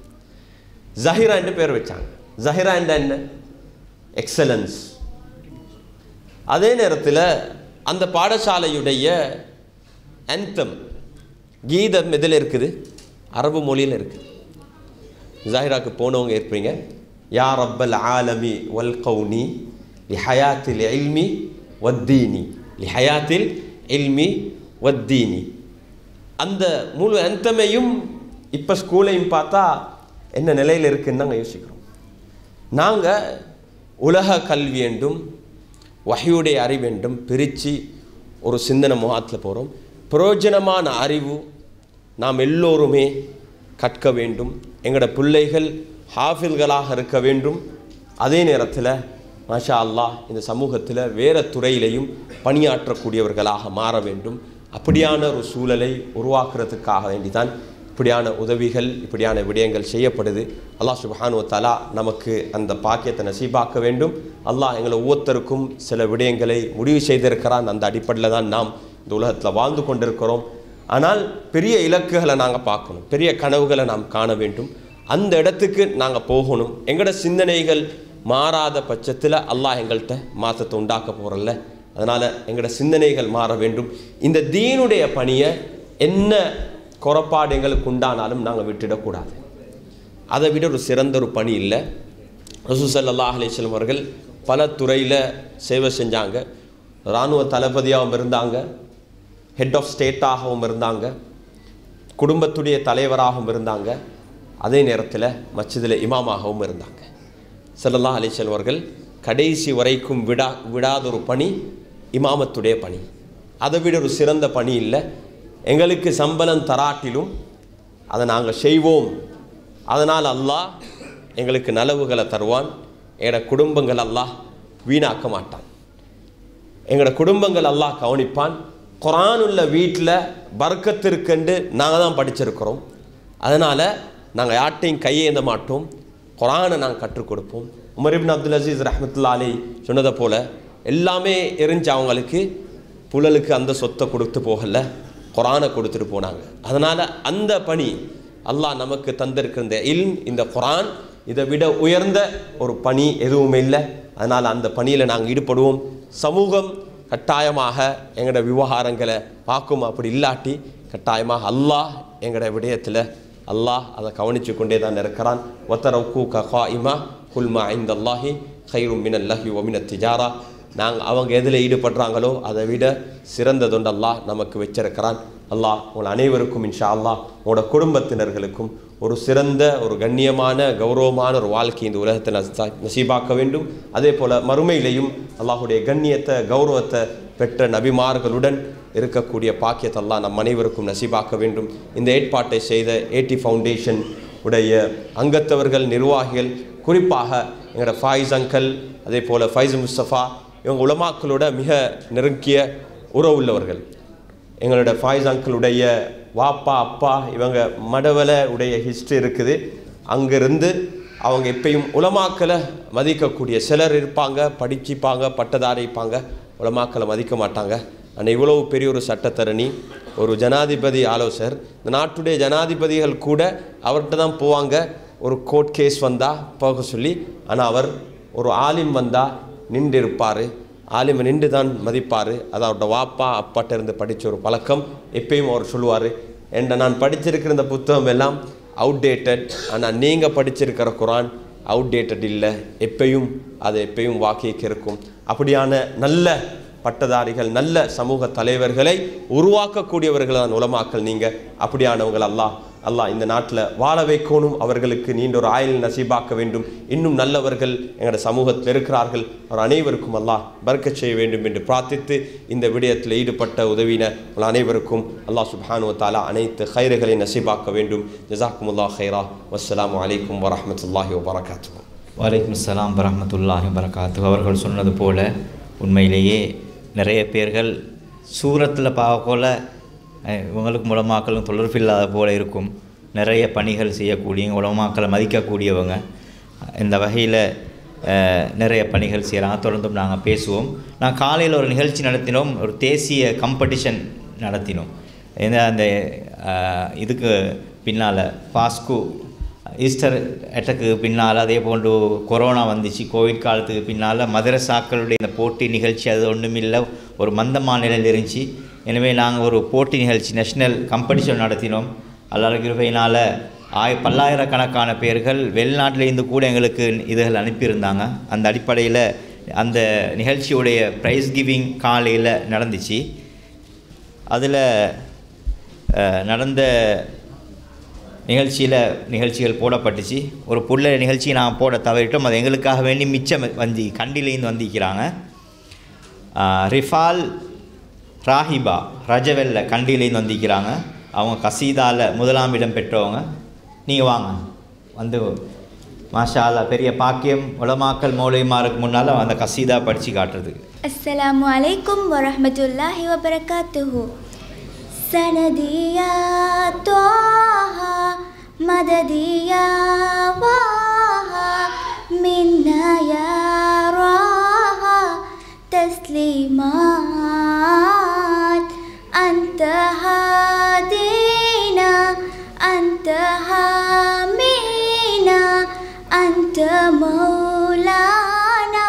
ஜஹீரா என்று பேர் வச்சாங்க. ஜஹீரா என்ற என்ன? எக்ஸலன்ஸ். அதே நேரத்தில் அந்த பாடசாலையுடைய ஆந்தம் கீதம் எதில் இருக்குது? அரபு மொழியில் இருக்குது. ஜஹீராக்கு போனவங்க இருப்பீங்க. யா ரப்பல் ஆலமி வல் கௌனி லிஹயாத்தில் இல்மி வத்தீனி, லிஹயாத்தில் இல்மி வத்தீனி. அந்த முழு அந்தமையும் இப்போ ஸ்கூலையும் பார்த்தா என்ன நிலையில் இருக்குன்னு நாங்கள் யோசிக்கிறோம். நாங்கள் உலக கல்வி என்றும் வஹ்யுடைய அறிவென்றும் பிரித்து ஒரு சிந்தனை முகாத்தில் போகிறோம். பிரயோஜனமான அறிவு நாம் எல்லோருமே கற்க வேண்டும். எங்களோட பிள்ளைகள் ஹாஃபில்களாக இருக்க வேண்டும். அதே நேரத்தில் மாஷா அல்லாஹ் இந்த சமூகத்தில் வேறு துறையிலையும் பணியாற்றக்கூடியவர்களாக மாற வேண்டும். அப்படியான ஒரு சூழலை உருவாக்குறதுக்காக வேண்டிதான் இப்படியான உதவிகள், இப்படியான விடயங்கள் செய்யப்படுது. அல்லாஹ் சுப்ஹானஹு வ தஆலா நமக்கு அந்த பாக்கியத்தை நசீபாக்க வேண்டும். அல்லாஹ் எங்களை ஒவ்வொருத்தருக்கும் சில விடயங்களை முடிவு செய்திருக்கிறான். அந்த அடிப்படையில் தான் நாம் இந்த உலகத்தில் வாழ்ந்து கொண்டிருக்கிறோம். ஆனால் பெரிய இலக்குகளை நாங்கள் பார்க்கணும், பெரிய கனவுகளை நாம் காண வேண்டும். அந்த இடத்துக்கு நாங்கள் போகணும். எங்களோட சிந்தனைகள் மாறாத பட்சத்தில் அல்லாஹ் எங்கள்கிட்ட மாற்றத்தை உண்டாக்க போகிறல்ல. அதனால் எங்களோட சிந்தனைகள் மாற வேண்டும். இந்த தீனுடைய பணியை என்ன குறைபாடு எங்களுக்கு உண்டானாலும் நாங்கள் விட்டுடக்கூடாது. அதை விட ஒரு சிறந்த ஒரு பணி இல்லை. ரசூல் ஸல்லல்லாஹு அலைஹி வஸல்லம் அவர்கள் பல துறையில் சேவை செஞ்சாங்க. இராணுவ தளபதியாகவும் இருந்தாங்க, ஹெட் ஆஃப் ஸ்டேட்டாகவும் இருந்தாங்க, குடும்பத்துடைய தலைவராகவும் இருந்தாங்க, அதே நேரத்தில் மஸ்ஜிதில் இமாமாகவும் இருந்தாங்க. ஸல்லல்லாஹு அலைஹி வஸல்லம் அவர்கள் கடைசி வரைக்கும் விடாதொரு பணி இமாமத்துடைய பணி. அதை விட ஒரு சிறந்த பணி இல்லை. எங்களுக்கு சம்பளம் தராட்டிலும் அதை நாங்கள் செய்வோம். அதனால் அல்லாஹ் எங்களுக்கு நலவுகளை தருவான். எங்களோட குடும்பங்கள் அல்லாஹ் வீணாக்க மாட்டான். எங்களோட குடும்பங்கள் அல்லாஹ் கவனிப்பான். குர்ஆன் உள்ள வீட்டில் பர்க்கத்திற்கென்று நாங்கள் தான் படிச்சிருக்கிறோம். அதனால் நாங்கள் யார்ட்டையும் கையேந்த மாட்டோம். குர்ஆனை நாங்கள் கற்றுக் கொடுப்போம். உமர் இப்னு அப்துல் அசீஸ் ரஹ்மத்துல்லாஹி அலைஹி சொன்னதை போல் எல்லாமே எரிஞ்சு அவங்களுக்கு புழலுக்கு அந்த சொத்தை கொடுத்து போகல, குர்ஆனை கொடுத்துட்டு போனாங்க. அதனால் அந்த பணி அல்லாஹ் நமக்கு தந்திருக்கிற இந்த இல்ம், இந்த குர்ஆன், இதை விட உயர்ந்த ஒரு பணி எதுவுமே இல்லை. அதனால் அந்த பணியில் நாங்கள் ஈடுபடுவோம். சமூகம் கட்டாயமாக எங்களோட விவகாரங்களை பார்க்கும். அப்படி இல்லாட்டி கட்டாயமாக அல்லாஹ் எங்களோட விடயத்தில் அல்லாஹ் அதை கவனித்து கொண்டே தான் இருக்கிறான். வத்தரவுக்கு கஹாயிமா குல்மா இந்தல்லாஹி ஹைரும் மினல்லாஹி வமினத் திஜாரா. நாங்கள் அவங்க எதில் ஈடுபடுறாங்களோ அதை விட சிறந்ததொண்டு அல்லாஹ் நமக்கு வச்சிருக்கிறான். அல்லாஹ் உங்கள் அனைவருக்கும் இன்ஷா அல்லாஹ் உங்களோட குடும்பத்தினர்களுக்கும் ஒரு சிறந்த, ஒரு கண்ணியமான, கௌரவமான ஒரு வாழ்க்கை இந்த உலகத்தை நசீபாக்க வேண்டும். அதே போல் மறுமையிலையும் அல்லாஹுடைய கண்ணியத்தை, கௌரவத்தை பெற்ற நபிமார்களுடன் இருக்கக்கூடிய பாக்கியத்தை அல்லாஹ் நம் அனைவருக்கும் நசீபாக்க வேண்டும். இந்த ஏற்பாட்டை செய்த ஏடி ஃபவுண்டேஷன் உடைய அங்கத்தவர்கள், நிர்வாகிகள், குறிப்பாக எங்களோட ஃபாயிஸ் அங்கல், அதே போல் ஃபைஸ் முஸ்தஃபா, இவங்க உலமாக்களோட மிக நெருங்கிய உறவு உள்ளவர்கள். எங்களோட ஃபாயிஸ் அங்கிளுடைய வாப்பா, அப்பா, இவங்க மடவலை உடைய ஹிஸ்ட்ரி இருக்குது. அங்கேருந்து அவங்க எப்பயும் உலமாக்களை மதிக்கக்கூடிய சிலர் இருப்பாங்க, படிச்சிப்பாங்க, பட்டதாரிப்பாங்க, உலமாக்களை மதிக்க மாட்டாங்க. ஆனால் இவ்வளவு பெரிய ஒரு சட்டத்தரணி, ஒரு ஜனாதிபதி ஆலோசகர், இந்த நாட்டுடைய ஜனாதிபதிகள் கூட அவர்கிட்ட தான் போவாங்க ஒரு கோர்ட் கேஸ் வந்தால் போக சொல்லி. ஆனால் அவர் ஒரு ஆலிம் வந்தால் நின்று இருப்பார், ஆலிமை நின்று தான் மதிப்பார். அது அவரோட வாப்பா அப்பாட்ட இருந்து படித்த ஒரு பழக்கம். எப்பயும் அவர் சொல்லுவார், என்ற நான் படிச்சிருக்கிற இந்த புத்தகம் எல்லாம் அவுடேட்டட், ஆனால் நீங்கள் படிச்சிருக்கிற குர்ஆன் அவுடேட்டட் இல்லை, எப்பயும் அது எப்பயும் வாக்கியக்கு இருக்கும். அப்படியான நல்ல பட்டதாரிகள், நல்ல சமூக தலைவர்களை உருவாக்கக்கூடியவர்கள் தான் உலமாக்கள். நீங்கள் அப்படியானவங்கள் அல்லாஹ் இந்த நாட்டில் வாழ வைக்கணும். அவர்களுக்கு நீண்ட ஒரு ஆயுள் நசீபாக்க வேண்டும். இன்னும் நல்லவர்கள் எங்களோட சமூகத்தில் இருக்கிறார்கள். அவர் அனைவருக்கும் அல்லாஹ் பர்க்கத் செய்ய வேண்டும் என்று பிரார்த்தித்து இந்த விடயத்தில் ஈடுபட்ட உதவின அனைவருக்கும் அல்லாஹ் சுப்ஹானஹு வ தஆலா அனைத்து ஹைர்களை நசீபாக்க வேண்டும். ஜஸாக்குமுல்லாஹ் ஹைரா. வஸ்ஸலாமு அலைக்கும் வரஹ்மத்துல்லாஹி வபரகாத்துஹு. வலைக்கும் அஸ்ஸலாம் வரஹ்மத்துல்லாஹி வபரகாத்துஹு. அவர்கள் சொன்னது போல உண்மையிலேயே நிறைய பேர்கள் சூரத்தில் பார்க்கல இவங்களுக்கு உலமாக்களும் தொடர்பில்லாத போல இருக்கும். நிறைய பணிகள் செய்யக்கூடிய உலமாக்களை மதிக்கக்கூடியவங்க. இந்த வகையில் நிறைய பணிகள் செய்கிறாங்க. தொடர்ந்தும் நாங்கள் பேசுவோம். நான் காலையில் ஒரு நிகழ்ச்சி நடத்தினோம், ஒரு தேசிய காம்படிஷன் நடத்தினோம். ஏன்னா அந்த இதுக்கு பின்னால் பாஸ்கு ஈஸ்டர் அட்டக்கு பின்னால், அதே போன்று கொரோனா வந்துச்சு, கோவிட் காலத்துக்கு பின்னால் மதரசாக்களுடைய இந்த போட்டி நிகழ்ச்சி அது ஒன்றுமில்லை, ஒரு மந்தமான நிலையில் இருந்துச்சு. எனவே நாங்கள் ஒரு போட்டி நிகழ்ச்சி, நேஷ்னல் காம்படிஷன் நடத்தினோம். அல்லாஹ் கிருபையினால் பல்லாயிரக்கணக்கான பேர்கள் வெளிநாட்டிலேருந்து கூட எங்களுக்கு இதுகள் அனுப்பியிருந்தாங்க. அந்த அடிப்படையில் அந்த நிகழ்ச்சியுடைய ப்ரைஸ் கிவிங் காலையில் நடந்துச்சு. அதில் நடந்த நிகழ்ச்சிகள் போடப்பட்டுச்சு. ஒரு புள்ள நிகழ்ச்சி நான் போட தவறிட்டோம். அது எங்களுக்காக வேண்டி மிச்சம் கண்டிலேருந்து வந்திருக்கிறாங்க. ரிஃபால் ராஹிபா ரஜவெல்ல கண்டிலேருந்து வந்திருக்கிறாங்க. அவங்க கசீதாவில் 1ஆம் இடம் பெற்றவங்க. நீங்கள் வாங்க வந்து மாஷா அல்லாஹ் பெரிய பாக்கியம். உலமாக்கல் மௌலைமாருக்கு முன்னால் அந்த கசீதா படித்து காட்டுறது. அஸ்ஸலாமு அலைக்கும் வரஹ்மத்துல்லாஹி வபரகாத்துஹு. சனதியா தோஹா மததியா வாஹா மின்னா யா ராஹா தஸ்லீமாத் அன்த ஹாதீனா அன்த ஹாமீனா அன்த மௌலானா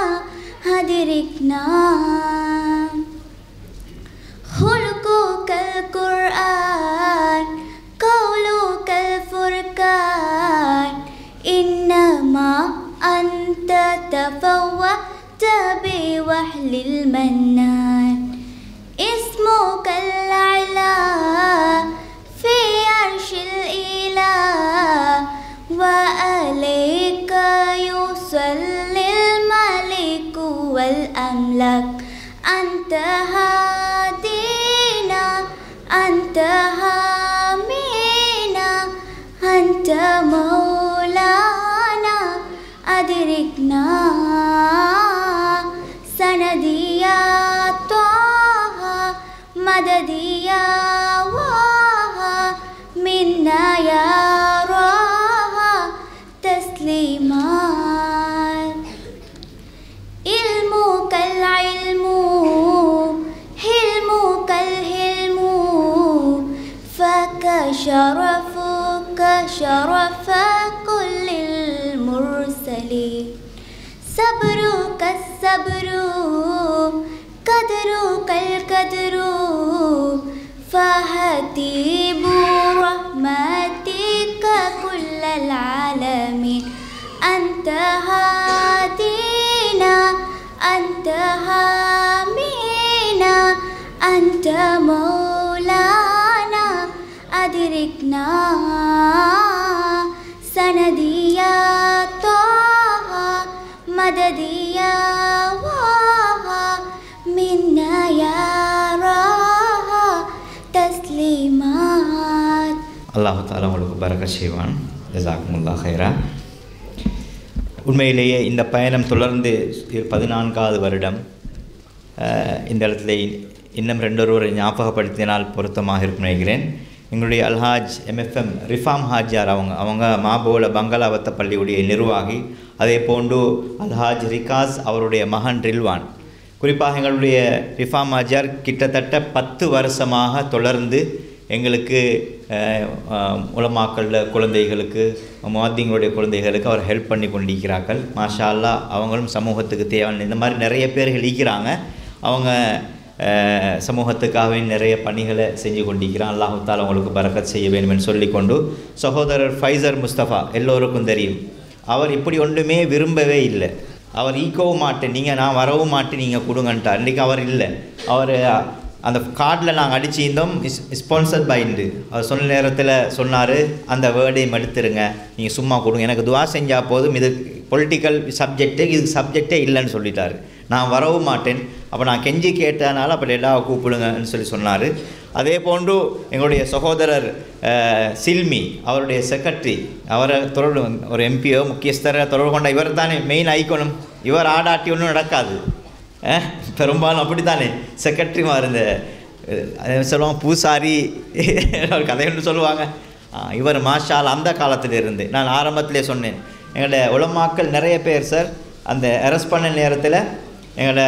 ஹதிரிக்னா خلقك القرآن قولك الفرقان إنما أنت تفوهت بوحل المنان اسمك الأعلى في عرش الإله وعليك يصلي الملك والأملاك أنت هادينا أنت حامينا أنت مولانا أدركنا سندي يا طه مددي يا واها منا يا راها تسليمات علمك العلم حلمك الحلم فك شرفك شرف كل المرسلين صبرك الصبر قدرك القدر فهتيب رحمتك كل العالمين أنت هادينا أنت حامينا أنت مولانا أدركنا سندي يا طه مددي يا واها منا يا راها تسليمات. அல்லாஹ் தஆலா உங்களுக்கு பரக்கத் செய்வான். ஜஸாக்குமுல்லாஹ் ஹைரா. உண்மையிலேயே இந்த பயணம் தொடர்ந்து 14வது வருடம். இந்த இடத்துல இன்னும் 2 ஞாபகப்படுத்தினால் பொருத்தமாக இருக்கும் நினைக்கிறேன். எங்களுடைய அல்ஹாஜ் MFM ரிஃபாம் ஹாஜியார் அவங்க மாபோல பங்களாவத்த பள்ளியுடைய நிர்வாகி. அதே போன்று அல்ஹாஜ் ரிகாஸ் அவருடைய மகன் ரில்வான். குறிப்பாக எங்களுடைய ரிஃபாம் ஹாஜியார் கிட்டத்தட்ட 10 வருஷமாக தொடர்ந்து எங்களுக்கு உலமாக்கள குழந்தைகளுக்கு முஅத்தின்களுடைய குழந்தைகளுக்கு அவர் ஹெல்ப் பண்ணி கொண்டிருக்கிறார்கள். மாஷா அல்லாஹ் அவங்களும் சமூகத்துக்கு தேவையான இந்த மாதிரி நிறைய பேர்கள் இருக்கிறாங்க. அவங்க சமூகத்துக்காகவே நிறைய பணிகளை செஞ்சு கொண்டிருக்கிறான். அல்லாஹ் தஆலா அவங்களுக்கு பரக்கத் செய்ய வேண்டும் என்று சொல்லிக்கொண்டு, சகோதரர் ஃபைசர் முஸ்தபா எல்லோருக்கும் தெரியும். அவர் இப்படி ஒன்றுமே விரும்பவே இல்லை. அவர் ஈக்கவும் மாட்டேன், நான் வரவும் மாட்டேன், நீங்கள் கொடுங்கன்ட்டார். இன்றைக்கி அவர் இல்லை. அவர் அந்த கார்டில் நாங்கள் அடிச்சிருந்தோம் ஸ்பான்சர்ட் பைண்டு. அவர் சொன்ன நேரத்தில் சொன்னார், அந்த வேர்டையும் எடுத்துருங்க, நீங்கள் சும்மா கொடுங்க, எனக்கு துவா செஞ்சால் போதும், இது பொலிட்டிக்கல் சப்ஜெக்டு, இது சப்ஜெக்டே இல்லைன்னு சொல்லிட்டார். நான் வரவும் மாட்டேன். அப்போ நான் கெஞ்சி கேட்டனால அப்போ எல்லாம் கூப்பிடுங்கன்னு சொல்லி சொன்னார். அதே போன்று எங்களுடைய சகோதரர் சில்மி அவருடைய செக்ரட்டரி, அவரை தொடர்பு ஒரு எம்பியோ முக்கியஸ்தரை தொடர்பு கொண்ட இவர் தானே மெயின் ஐக்கணும். இவர் ஆடாட்டி ஒன்றும் நடக்காது. பெரும்பாலும் அப்படி தானே செக்ரட்டரிமா இருந்த சொல்லுவாங்க, பூசாரி ஒரு கதை ஒன்று சொல்லுவாங்க. இவர் மாஷால் அந்த காலத்தில் இருந்து நான் ஆரம்பத்திலே சொன்னேன், எங்களோட உலமாக்கள் நிறைய பேர் சார் அந்த அரெஸ்ட் பண்ண நேரத்தில் எங்களோட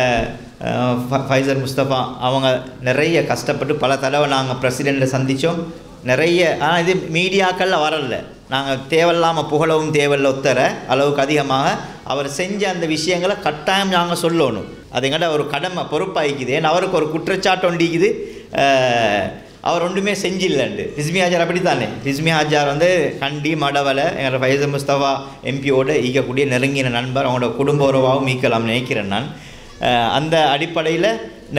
ஃபைசர் முஸ்தபா அவங்க நிறைய கஷ்டப்பட்டு பல தடவை நாங்கள் பிரசிடெண்ட்டை சந்தித்தோம். நிறைய ஆனால் இது மீடியாக்களில் வரல. நாங்கள் தேவையில்லாமல் புகழவும் தேவையில்லை, ஒத்தர அளவுக்கு அதிகமாக அவர் செஞ்ச அந்த விஷயங்களை கட்டாயம் நாங்கள் சொல்லணும். அது எங்கள்ட ஒரு கடமை பொறுப்பாகிக்குது. ஏன்னா அவருக்கு ஒரு குற்றச்சாட்டு ஒண்டிக்குது. அவர் ஒன்றுமே செஞ்சில்லைண்டு. ரிஸ்மி ஹாஜார் அப்படித்தானே. ரிஸ்மி ஹாஜார் வந்து கண்டி மடவலை எங்களோட ஃபைசல் முஸ்தபா எம்பியோடு ஈக்கக்கூடிய நெருங்கின நண்பர். அவங்களோட குடும்ப உறவாகவும் ஈக்கலாம் நினைக்கிறேன் நான். அந்த அடிப்படையில்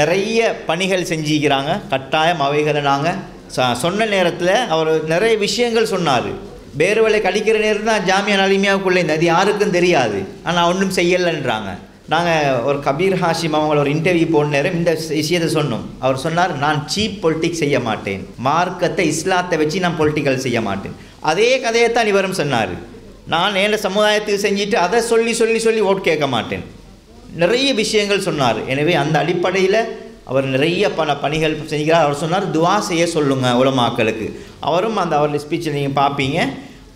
நிறைய பணிகள் செஞ்சுக்கிறாங்க. கட்டாயம் அவைகளை நாங்கள் சொன்ன நேரத்தில் அவர் நிறைய விஷயங்கள் சொன்னார். பேருவலை கழிக்கிற நேரம் தான் ஜாமியா அலிமியாவுக்குள்ளே அது யாருக்கும் தெரியாது. ஆனால் ஒன்றும் செய்யலைன்றாங்க. நாங்கள் ஒரு கபீர் ஹாஷிம் அவங்கள ஒரு இன்டர்வியூ போன நேரம் இந்த விஷயத்தை சொன்னோம். அவர் சொன்னார், நான் சீப் பொலிட்டிக்ஸ் செய்ய மாட்டேன், மார்க்கத்தை இஸ்லாத்தை வச்சு நான் பொலிட்டிக்கல் செய்ய மாட்டேன். அதே கதையைத்தான் இவரும் சொன்னார். நான் என் சமுதாயத்துக்கு செஞ்சுட்டு அதை சொல்லி சொல்லி சொல்லி ஓட் கேட்க மாட்டேன். நிறைய விஷயங்கள் சொன்னார். எனவே அந்த அடிப்படையில் அவர் நிறைய பணிகள் செஞ்சுக்கிறார். அவர் சொன்னார், துவா செய்ய சொல்லுங்கள் உலமாக்களுக்கு. அவரும் அந்த அவருடைய ஸ்பீச்சில் நீங்கள் பார்ப்பீங்க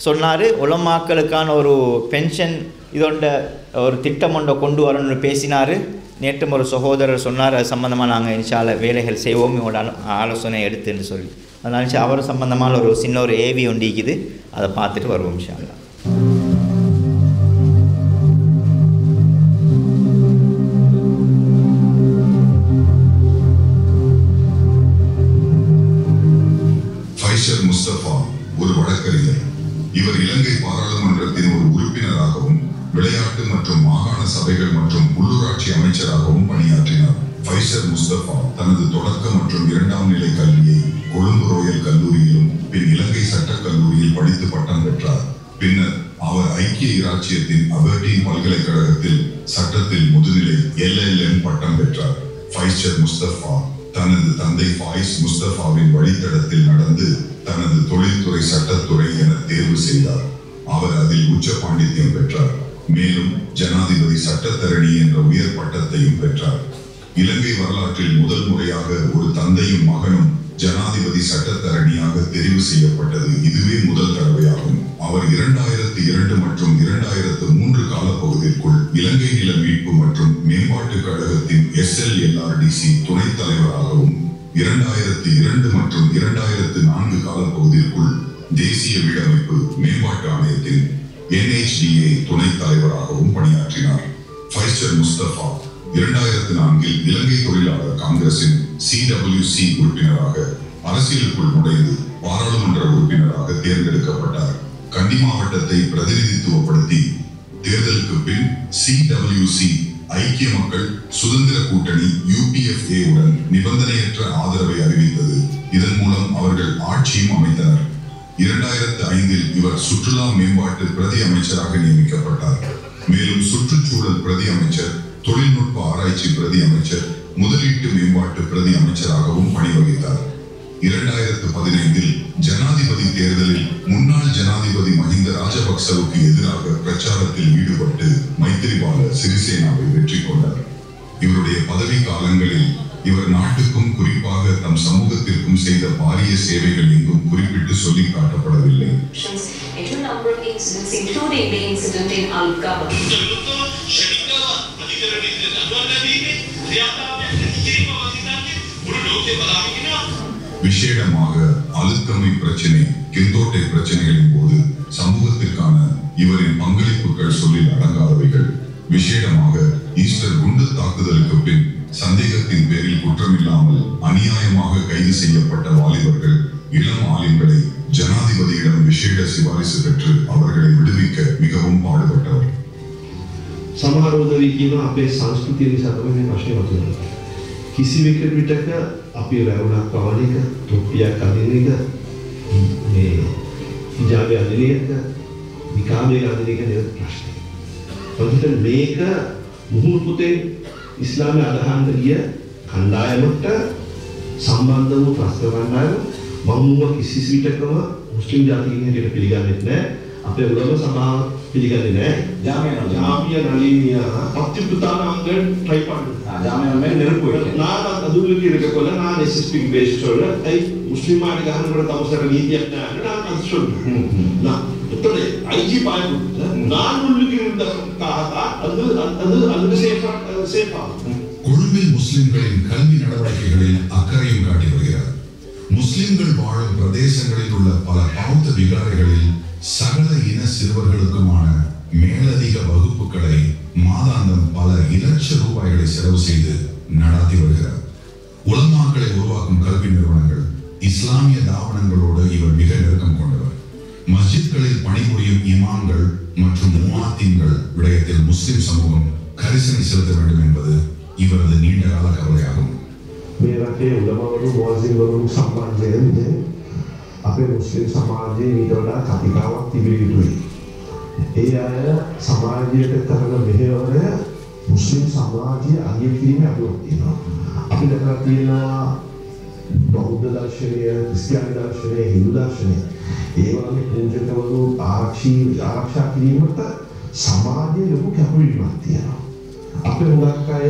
சொன்னார், உலமாக்களுக்கான ஒரு பென்ஷன் இதோட ஒரு திட்டம் ஒன்றை கொண்டு வரணும்னு பேசினார். நேற்றும் ஒரு சகோதரர் சொன்னார், அது சம்மந்தமாக நாங்கள் இன்ஷால்ல வேலைகள் செய்வோம் இவங்களோட ஆலோசனை எடுத்துன்னு சொல்லி. அதனால அவர் சம்மந்தமான ஒரு சின்ன ஒரு ஏவி ஒண்டிக்குது, அதை பார்த்துட்டு வருவோம் இன்ஷால்லா. ஃபைசல் முஸ்தபா ஒரு வழக்கறிஞர். இவர் இலங்கை பாராளுமன்றத்தின் ஒரு உறுப்பினராகவும் விளையாட்டு மற்றும் மாகாண சபைகள் மற்றும் உள்ளூராட்சி அமைச்சராகவும் பணியாற்றினார். ஃபைசல் முஸ்தபா தனது தொடக்க மற்றும் இரண்டாம் நிலை கல்வியை கொழும்பு ரோயல் கல்லூரியிலும் பின் இலங்கை சட்டக் கல்லூரியில் படித்து பட்டம் பெற்றார். பின்னர் அவர் ஐக்கிய இராச்சியத்தின் அபர்டீன் பல்கலைக்கழகத்தில் சட்டத்தில் முதுநிலை LLM பட்டம் பெற்றார். ஃபைசல் முஸ்தபா தனது தந்தை ஃபாயிஸ் முஸ்தபாவின் வழித்தடத்தில் நடந்து தனது தொழில்துறை சட்டத்துறை என தேர்வு செய்தார். அவர் அதில் உச்ச பாண்டித்யம் பெற்றார். மேலும் ஜனாதிபதி சட்டத்தரணி என்ற உயர் பட்டத்தையும் பெற்றார். இலங்கை வரலாற்றில் முதல் முறையாக ஒரு தந்தையும் மகனும் ஜனாதிபதி சட்டத்தரணியாக தெரிவு செய்யப்பட்டது இதுவே முதல் தடவையாகும். அவர் 2002 மற்றும் 2003 காலப்பகுதிக்குள் இலங்கை நில மீட்பு மற்றும் மேம்பாட்டு கழகத்தின் SLLRDC துணைத் தலைவராகவும் 2002 மற்றும் 2004 காலப்பகுதிக்குள் தேசிய வீடமைப்பு மேம்பாட்டு ஆணையத்தின் NHDA துணைத் தலைவராகவும் பணியாற்றினார். ஃபைசல் முஸ்தபா 2004 இலங்கை தொழிலாளர் காங்கிரசின் CWC உறுப்பினராக அரசியலுக்குள் நுழைந்து பாராளுமன்ற உறுப்பினராக தேர்ந்தெடுக்கப்பட்டார். கண்டி மாவட்டத்தை பிரதிநிதித்துவப்படுத்தி தேர்தலுக்கு பின் CWC ஐக்கிய மக்கள் சுதந்திர கூட்டணி UPFA உடன் நிபந்தனையற்ற ஆதரவை அறிவித்தது. இதன் மூலம் அவர்கள் ஆட்சியும் அமைத்தனர். 2005 இவர் சுற்றுலா மேம்பாட்டு பிரதி அமைச்சராக நியமிக்கப்பட்டார். மேலும் சுற்றுச்சூழல் பிரதி அமைச்சர், தொழில்நுட்ப ஆராய்ச்சி பிரதி அமைச்சர், முதலீட்டு மேம்பாட்டு பிரதி அமைச்சராகவும் பணி வகித்தார். 2015 ஜனாதிபதி தேர்தலில் முன்னாள் ஜனாதிபதி மஹிந்த ராஜபக்சவுக்கு எதிராக பிரச்சாரத்தில் ஈடுபட்டு மைத்திரிபால சிறிசேனாவை வெற்றி கொண்டார். இவருடைய பதவி காலங்களில் இவர் நாட்டுக்கும் குறிப்பாக தம் சமூகத்திற்கும் செய்த பாரிய சேவைகள் எங்கும் குறிப்பிட்டு சொல்லி காட்டப்படவில்லை. விசேடமாக அழுத்தமை பிரச்சனை, கிந்தோட்டை பிரச்சனைகளின் போது சமூகத்திற்கான இவரின் பங்களிப்புகள் சொல்லில் அடங்காதவைகள். விசேடமாக ஈஸ்டர் குண்டு தாக்குதலுக்கு பின் சந்தேகத்தின் பேரில் குற்றமில்லாமல் அநியாயமாக கைது செய்யப்பட்ட வாலிபர்கள், இளம் ஆலிம்களை ஜனாதிபதியிடம் விசேட சிபாரிசு பெற்று அவர்களை விடுவிக்க மிகவும் பாடுபட்டவர். සමහර උදවි කියන අපේ සංස්කෘතිය නිසා තමයි මේ ප්‍රශ්නේ මතුවෙන්නේ. කිසිවෙක පිටක අපි රැවුණක් පවන එක, තොප්පියක් අදින එක, මේ හිජාබය අදින එක, නිකාබය අදින එක නෙවෙයි ප්‍රශ්නේ. පොදුට මේක මුහුණු පුතේ ඉස්ලාමයේ අදහන්න ගිය කණ්ඩායමට සම්බන්ධ වූ ප්‍රශ්න කණ්ඩායම මම කිසිවිටකම මුස්ලිම් ජාතිකයන් හැටියට පිළිගන්නේ නැහැ. අපේ උලම සභාව පිළිගන්නේ නැහැ. ජාමියා නලිනියා අත්‍යුත්තානාංගන් ට්‍රයි பண்ணுங்க. ஜாமியா மேல நெருப்பு வைக்க. நான் அதுக்கு இருக்கக்குள்ள நான் SSP பேஸ் சொல்ல ஐ முஸ்லிம் ஆடி ගහනකොට තවසර නීතියක් නැහැ. நான் அது சொல்றேன். நான் උත්තර IG පායුත් நான் உள்ளுக்கு இருந்த காகா அது சேஃபா. கொழும்பில் முஸ்லிம்களின் கல்வி நடவடிக்கைகளில் அக்கறையும் காட்டி வருகிறார். முஸ்லிம்கள் வாழும் பிரதேசங்களில் உள்ள பல பௌத்த விகாரைகளில் சகல இன சிறுவர்களுக்குமான மேலதிக வகுப்புகளை மாதாந்தம் பல இலட்ச ரூபாய்களை செலவு செய்து நடாத்தி வருகிறார். உலமாக்களை உருவாக்கும் கல்வி நிறுவனங்கள் இஸ்லாமிய தாவனங்களோடு இவர் மிக நெருக்கம் கொண்டவர். மஸ்ஜித்களில் பணிபுரியும் இமாம்கள் மற்றும் முஆத்தின்கள் விடயத்தில் முஸ்லிம் சமூகம் கரிசனை செலுத்த வேண்டும் என்பது இவரது நீண்டகால கவலையாகும். මේ රටේ උලමවරු මුස්ලිම්වරු සම්බන්ධයෙන් අපේ මුස්ලිම් සමාජයේ ඊට වඩා කතිකාවක් තිබිය යුතුයි. ඒ අය සමාජයට කරන මෙහෙවර මුස්ලිම් සමාජයේ අගය කිරීමේ අඩුවක් තියෙනවා. අපි දැකලා තියෙනවා බෞද්ධ දර්ශනය, ක්‍රිස්තියානි දර්ශනය, හින්දු දර්ශනය ඒ වගේ පූජකවරු ආරක්ෂා කිරීමට සමාජයේ ලොකු කැපවීමක් තියෙනවා. අපේ හුඟක් අය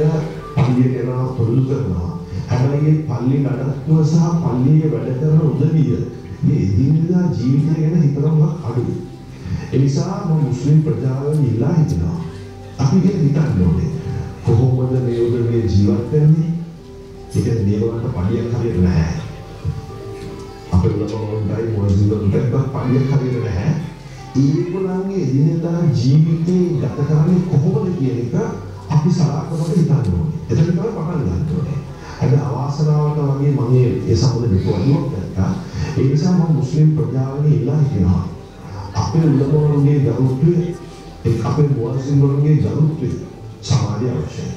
පල්ලියට යනවා, පොදු කරනවා. හැබැයි පල්ලි නඩත්තුව සහ පල්ලියේ වැඩ කරන උදවිය මේ එදිනෙදා ජීවිතය ගැන හිතනවත් අඩුයි. ඒ නිසා මම මුස්ලිම් ප්‍රජාවෙන් ඉල්ලා හිටිනවා. අපි ගැන හිතන්න ඕනේ. කොහොමද මේ උදවිය ජීවත් වෙන්නේ? ඒක මේවලට පඩියක් හරියට නැහැ. අපේ උලමවන්ටයි මොස්ලිම්වන්ටයි පඩියක් හරියට නැහැ. ඒගොල්ලන්ගේ එදිනෙදා ජීවිතේ ගත කරන්නේ කොහොමද කියන එක අපි සලකනකොට හිතන්න ඕනේ. එතන තමයි පටන් ගන්න ඕනේ. අද අවාසනාවට වගේ මම ඒ සම්බන්ධ විපෝදුවක් දැක්කා. ඒ නිසා මම මුස්ලිම් ප්‍රජාවගේ ඉල්ලා හිටිනවා. අපේ උලමවරුන්ගේ ගරුත්වය, අපේ මුස්ලිම්වරුන්ගේ ගරුත්වය සමාජය අවශ්‍යයි.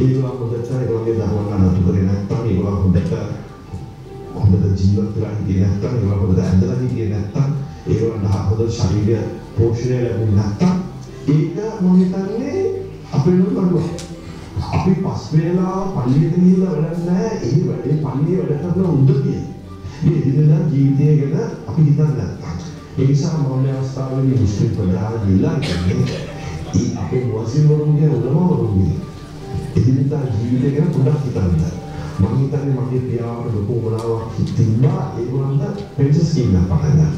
ඒගොල්ලෝ හොඳට ඒගොල්ලෝගේ ධර්ම නතු කරේ නැත්නම් ඒගොල්ලෝ හොඳට ජීවත් වෙලා හිටියේ නැත්නම් ඒගොල්ලෝ හොඳට ඇඳලා හිටියේ නැත්නම් ඒගොල්ලන්ට හොඳ ශරීරය පෝෂණය ලැබුණේ නැත්නම් ඒක මම හිතන්නේ අපේ නෝඩුවක්. අපි පස් වේලා පල්ලියට ගිහිල්ලා වැඩක් නැහැ. ඒ වැඩේ පල්ලියේ වැඩ කරන උදවිය. මේ එදිනෙදා ජීවිතය ගැන අපි හිතන්නේ නැත්නම්. ඒ නිසා මම මේ අවස්ථාවේදී මුස්ලිම් ප්‍රජාව ඉල්ලා හිටින්නේ ඒ අපේ මුස්ලිම්වරුන්ගේ උලමවරුන්ගේ එදිනෙදා ජීවිතය ගැන පොඩ්ඩක් හිතන්න. මම හිතන්නේ මගේ පියාට ලොකු උමනාවක් තිබ්බා ඒගොල්ලන්ට පෙන්ෂන් ස්කීම් එකක් පටන් ගන්න.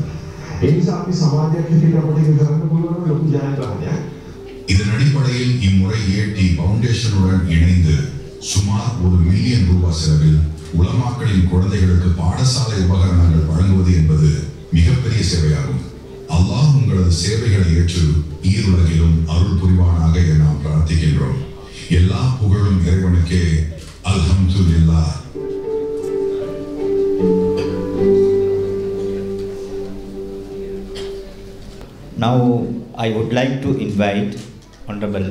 ඒ නිසා අපි සමාජයක් හැටියට අපිට ඒක කරන්න පුළුවන් ලොකු ජයග්‍රහණයක්. இதன் அடிப்படையில் இம்முறை ஏடி பவுண்டேஷனுடன் இணைந்து சுமார் 1 மில்லியன் ரூபாய் செலவில் உலமாக்களின் குழந்தைகளுக்கு பாடசாலை உபகரணங்கள் வழங்குவது என்பது மிகப்பெரிய சேவையாகும். அல்லாஹ் உங்களது சேவைகளை ஏற்று ஈருலகிலும் அருள் புரிவானாக என நாம் பிரார்த்திக்கின்றோம். எல்லா புகழும் இறைவனுக்கே. அல்ஹம்துலில்லாஹ். Now I would like to invite Honorable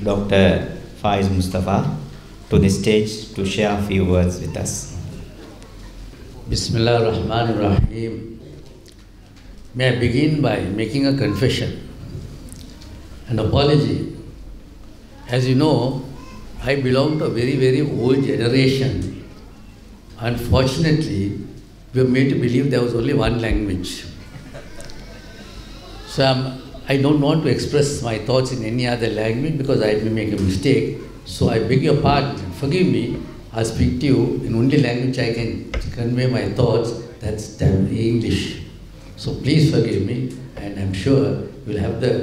Dr. Faiz Mustafa to the stage to share a few words with us. Bismillah ar-Rahman ar-Rahim. May I begin by making a confession, an apology. As you know, I belong to a very, very old generation. Unfortunately, we were made to believe there was only one language. So I don't want to express my thoughts in any other language because I may make a mistake. So I beg your pardon, forgive me. I'll speak to you in only language I can convey my thoughts, that's English. So please forgive me, and I'm sure you'll have the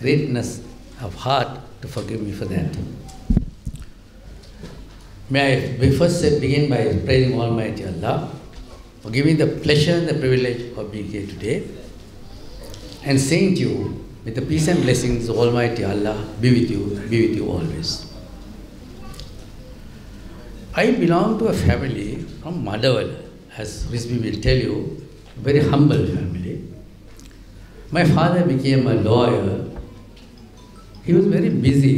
greatness of heart to forgive me for that. May I first begin by praising Almighty Allah for giving the pleasure and the privilege of being here today, and saying to you, with the peace and blessings of Almighty Allah be with you always. I belong to a family from Madaval, as Rizvi will tell you, a very humble family. My father became a lawyer. He was very busy,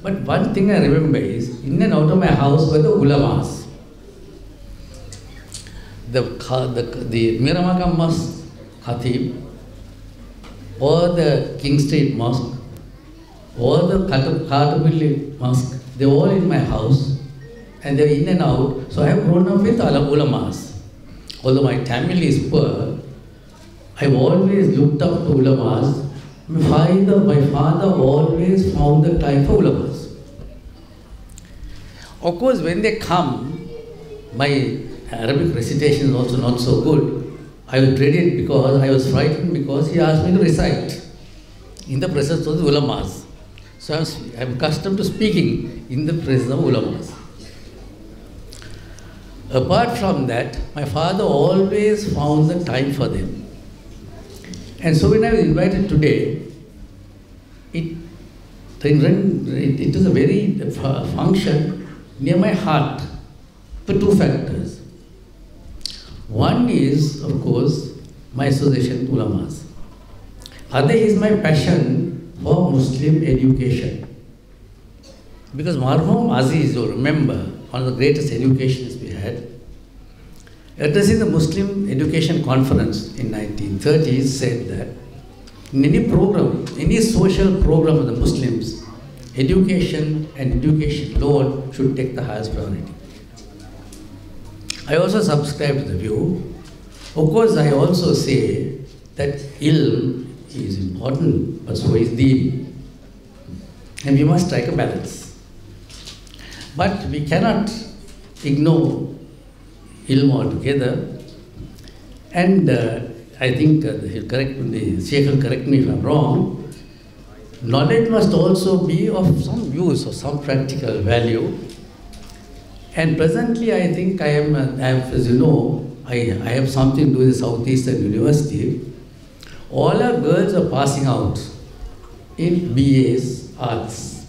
but one thing I remember is, in and out of my house were the ulamas. The Miramaka Mosque Khatib, or the King Street Mosque, or the Katapilli Mosque, they were all in my house, and they were in and out. So I have grown up with ulamas. Although my family is poor, I've always looked up to ulamas. My father always found the time for ulamas. Of course, when they come, my Arabic recitation is also not so good. I was dreaded because I was frightened because he asked me to recite in the presence of the ulamas. So I'm accustomed to speaking in the presence of ulamas. Apart from that, my father always found the time for them. And so when I was invited today, it was a very function near my heart for two factors. One is, of course, my association with ulamas. Other is my passion for Muslim education. Because Marhum Aziz, you remember, one of the greatest educations we had, addressing the Muslim Education Conference in 1930s, said that in any program, any social program of the Muslims, education and education alone should take the highest priority. I also subscribe to the view. Of course, I also say that ilm is important, but so is deen. And we must strike a balance. But we cannot ignore ilm altogether. And I think the Sheikh will correct me if I'm wrong. Knowledge must also be of some use or some practical value. And presently, I think I am, as you know, I have something to do with Southeastern University. All our girls are passing out in BAs, arts.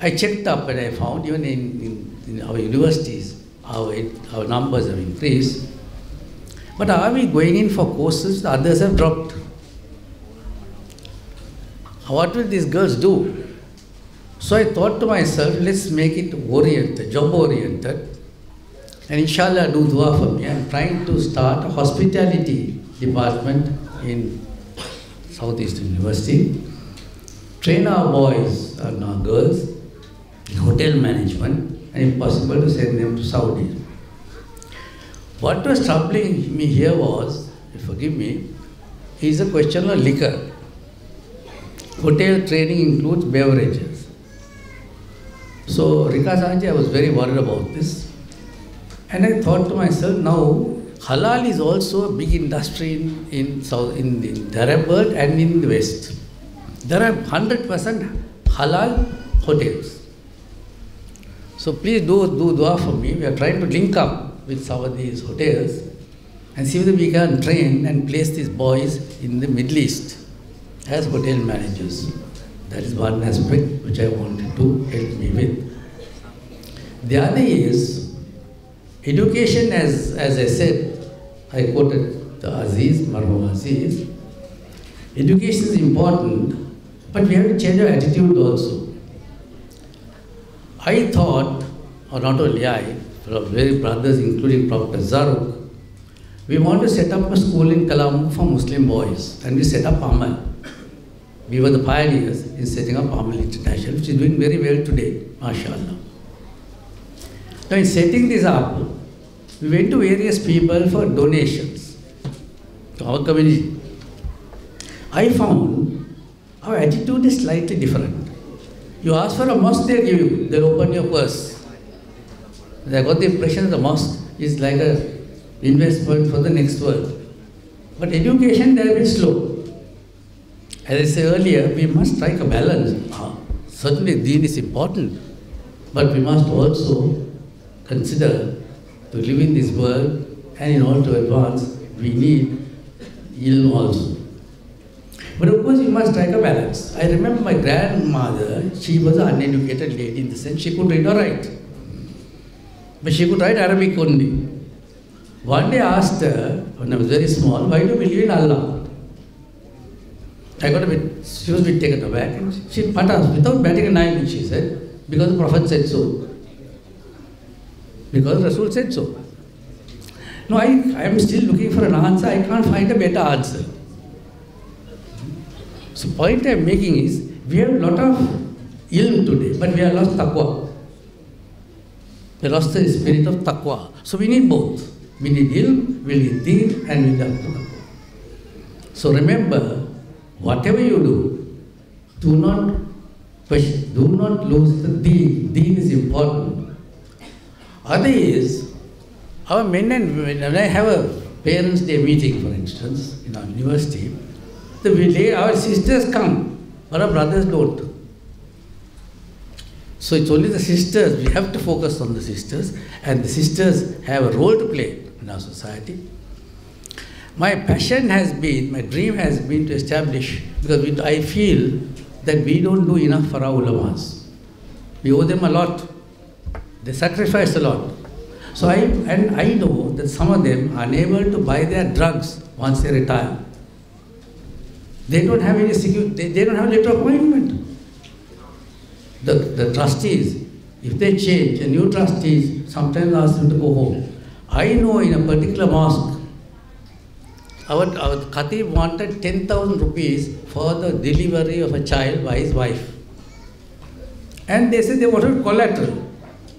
I checked up and I found even in our universities, our numbers have increased. But are we going in for courses the others have dropped? What will these girls do? So I thought to myself, let's make it oriented, job oriented. And inshallah, do dua for me. I'm trying to start a hospitality department in Southeastern University. Train our boys and our girls in hotel management, and if possible to send them to Saudi. What was troubling me here was, forgive me, is a question of liquor. Hotel training includes beverages. So, Rika Sanji, I was very worried about this. And I thought to myself, now, halal is also a big industry in the Arab world and in the West. There are 100% halal hotels. So please do dua for me. We are trying to link up with some of these hotels and see whether we can train and place these boys in the Middle East as hotel managers. That is one aspect which I wanted to help me with. The other is education, as I said, I quoted the Aziz, Marhum Aziz. Education is important, but we have to change our attitude also. I thought, or not only I, but very brothers, including Prophet Zaruk, we want to set up a school in Kalam for Muslim boys, and we set up Amal. We were the pioneers in setting up Amal International, which is doing very well today, mashallah. Now in setting this up, we went to various people for donations to our community. I found our attitude is slightly different. You ask for a mosque, they'll give you, they'll open your purse. I got the impression that the mosque is like an investment for the next world. But education, they have been slow. As I said earlier, we must strike a balance. Certainly, deen is important, but we must also consider to live in this world, and in order to advance, we need ilm also. But of course, we must strike a balance. I remember my grandmother, she was an uneducated lady in the sense she could read or write. But she could write Arabic only. One day I asked her, when I was very small, why do you believe in Allah? I got a bit, she was a bit taken aback, and she patas, without batting an eye, she said, because the Prophet said so. Because Rasul said so. No, I am still looking for an answer, I can't find a better answer. So the point I am making is, we have a lot of ilm today, but we have lost taqwa. We lost the spirit of taqwa. So we need both. We need ilm, we need deen, and we need taqwa. So remember, whatever you do, do not lose the deen. Deen is important. Other is, our men and women, when I have a parents' day meeting, for instance, in our university, our sisters come, but our brothers don't. So it's only the sisters, we have to focus on the sisters, and the sisters have a role to play in our society. My passion has been, my dream has been to establish, because I feel that we don't do enough for our ulamas. We owe them a lot. They sacrifice a lot. So I know that some of them are unable to buy their drugs once they retire. They don't have any security, they don't have a letter of appointment. The trustees, if they change, a new trustees sometimes ask them to go home. I know in a particular mosque, our Khatib wanted 10,000 rupees for the delivery of a child by his wife. And they said they wanted collateral,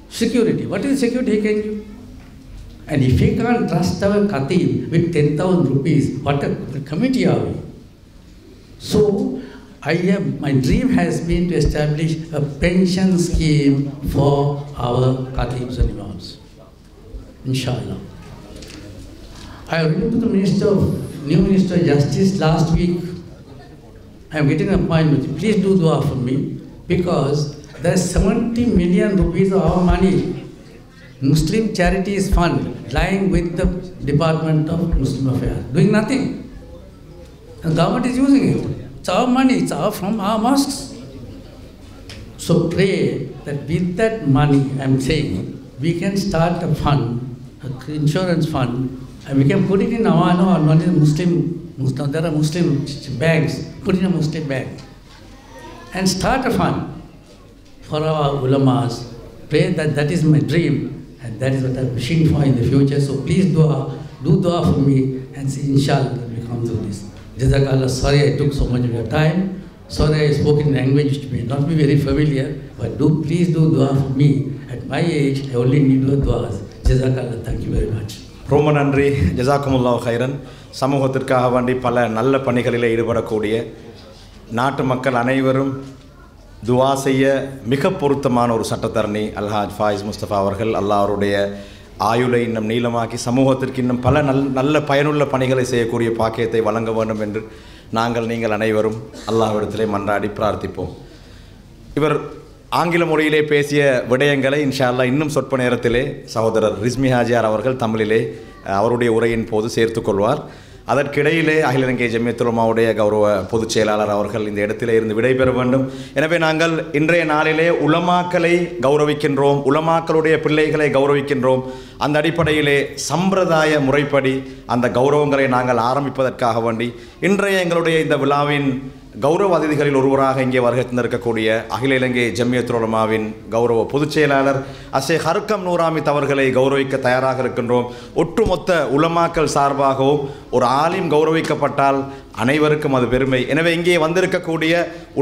security. What is security he can give? And if he can't trust our Khatib with 10,000 rupees, what a committee are we? So, my dream has been to establish a pension scheme for our Khatibs and Imams. Inshallah. I went to the new Minister of Justice last week. I am getting an appointment. Please do dua for me, because there is 70 million rupees of our money, Muslim Charities Fund, lying with the Department of Muslim Affairs, doing nothing. The government is using it. It's our money, it's from our mosques. So pray that with that money, I'm saying, we can start a fund, an insurance fund, and we can put it in Awano or not in Muslim, there are Muslim banks, put in a Muslim bank, and start a fund for our ulamas. Pray that is my dream, and that is what I'm wishing for in the future. So please do dua for me, and see, inshallah, that we come through this. Jazakallah, sorry I took so much of your time. Sorry I spoke in language which may not be very familiar, but please do dua for me. At my age, I only need your duas. Jazakallah, thank you very much. ரொம்ப நன்றி. ஜஸாக்குமுல்லாஹ் ஹைரன். சமூகத்திற்காக வேண்டி பல நல்ல பணிகளில் ஈடுபடக்கூடிய நாட்டு மக்கள் அனைவரும் துவா செய்ய மிக பொருத்தமான ஒரு சட்டத்தரணி அல்ஹாஜ் ஃபாயிஸ் முஸ்தபா அவர்கள். அல்லாஹ் அவருடைய ஆயுளை இன்னும் நீளமாக்கி சமூகத்திற்கு இன்னும் பல நல்ல பயனுள்ள பணிகளை செய்யக்கூடிய பாக்கியத்தை வழங்க வேண்டும் என்று நீங்கள் அனைவரும் அல்லாஹ்விடத்திலே மன்றாடி பிரார்த்திப்போம். இவர் ஆங்கில மொழியிலே பேசிய விடயங்களை இன்ஷா அல்லாஹ் இன்னும் சொற்ப நேரத்திலே சகோதரர் ரிஸ்மி ஹாஜியார் அவர்கள் தமிழிலே அவருடைய உரையின் போது சேர்த்துக்கொள்வார். அதற்கிடையிலே அகில இலங்கை ஜமியத்துல் உலமாவுடைய கௌரவ பொதுச் செயலாளர் அவர்கள் இந்த இடத்திலே இருந்து விடைபெற வேண்டும். எனவே நாங்கள் இன்றைய நாளிலே உலமாக்களை கௌரவிக்கின்றோம், உலமாக்களுடைய பிள்ளைகளை கௌரவிக்கின்றோம். அந்த அடிப்படையிலே சம்பிரதாய முறைப்படி அந்த கௌரவங்களை நாங்கள் ஆரம்பிப்பதற்காக வேண்டி இன்றைய எங்களுடைய இந்த விழாவின் கௌரவ அதிதிகளில் ஒருவராக இங்கே வருகை தந்திருக்கக்கூடிய அகில இலங்கை ஜமியத்துல் உலமாவின் கௌரவ பொதுச் செயலாளர் அஷேக் ஹர்கம் நூராமித் அவர்களை கௌரவிக்க தயாராக இருக்கின்றோம். ஒட்டுமொத்த உலமாக்கள் சார்பாகவும் ஒரு ஆலிம் கௌரவிக்கப்பட்டால் அனைவருக்கும் அது பெருமை. எனவே இங்கே வந்திருக்கக்கூடிய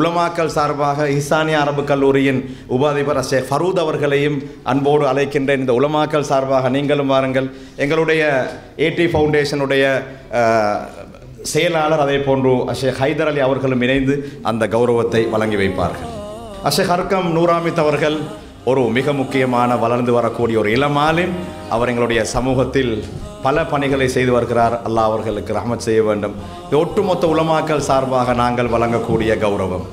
உலமாக்கள் சார்பாக இஹ்சானியா அரபு கல்லூரியின் உபாதிபர் அஷேக் ஃபரூத் அவர்களையும் அன்போடு அழைக்கின்றேன். இந்த உலமாக்கள் சார்பாக நீங்களும் வாருங்கள். எங்களுடைய ஏடி ஃபவுண்டேஷனுடைய செயலாளர் அதே போன்று அஷேக் ஹைதர் அலி அவர்களும் இணைந்து அந்த கௌரவத்தை வழங்கி வைப்பார்கள். அஷேக் ஹர்கம் நூராமித் அவர்கள் ஒரு மிக முக்கியமான வளர்ந்து வரக்கூடிய ஒரு இளமாலிம். அவர் எங்களுடைய சமூகத்தில் பல பணிகளை செய்து வருகிறார். அல்லாஹ் அவர்களுக்கு ரஹ்மத் செய்ய வேண்டும். ஒட்டுமொத்த உலமாக்கள் சார்பாக நாங்கள் வழங்கக்கூடிய கௌரவம்.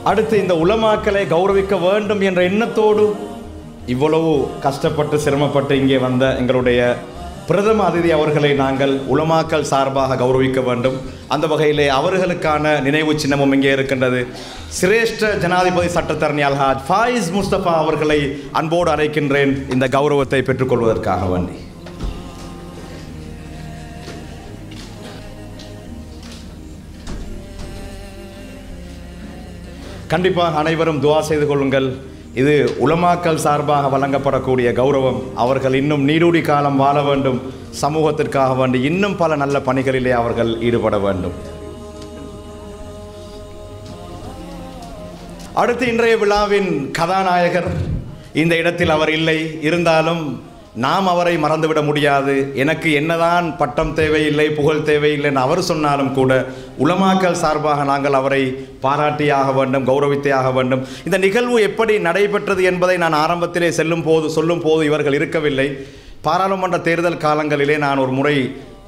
அடுத்து இந்த உலமாக்களை கௌரவிக்க வேண்டும் என்ற எண்ணத்தோடு இவ்வளவு கஷ்டப்பட்டு சிரமப்பட்டு இங்கே வந்த எங்களுடைய பிரதம அதிதி அவர்களை நாங்கள் உலமாக்கள் சார்பாக கௌரவிக்க வேண்டும். அந்த வகையிலே அவர்களுக்கான நினைவு சின்னமும் இங்கே இருக்கின்றது. சிரேஷ்ட ஜனாதிபதி சட்டத்தரணி அல்ஹாஜ் ஃபாயிஸ் முஸ்தபா அவர்களை அன்போடு அழைக்கின்றேன் இந்த கௌரவத்தை பெற்றுக்கொள்வதற்காக வேண்டி. கண்டிப்பாக அனைவரும் துவா செய்து கொள்ளுங்கள். இது உலமாக்கள் சார்பாக வழங்கப்படக்கூடிய கௌரவம். அவர்கள் இன்னும் நீடூடி காலம் வாழ வேண்டும், சமூகத்திற்காக வேண்டி இன்னும் பல நல்ல பணிகளிலே அவர்கள் ஈடுபட வேண்டும். அடுத்து இன்றைய விழாவின் கதாநாயகர் இந்த இடத்தில் அவர் இல்லை, இருந்தாலும் நாம் அவரை மறந்துவிட முடியாது. எனக்கு என்னதான் பட்டம் தேவையில்லை, புகழ் தேவையில்லை என்று அவர் சொன்னாலும் கூட உலமாக்கள் சார்பாக நாங்கள் அவரை பாராட்டியாக வேண்டும், கௌரவித்தே ஆக வேண்டும். இந்த நிகழ்வு எப்படி நடைபெற்றது என்பதை நான் ஆரம்பத்திலே சொல்லும் போது இவர்கள் இருக்கவில்லை. பாராளுமன்ற தேர்தல் காலங்களிலே நான் ஒரு முறை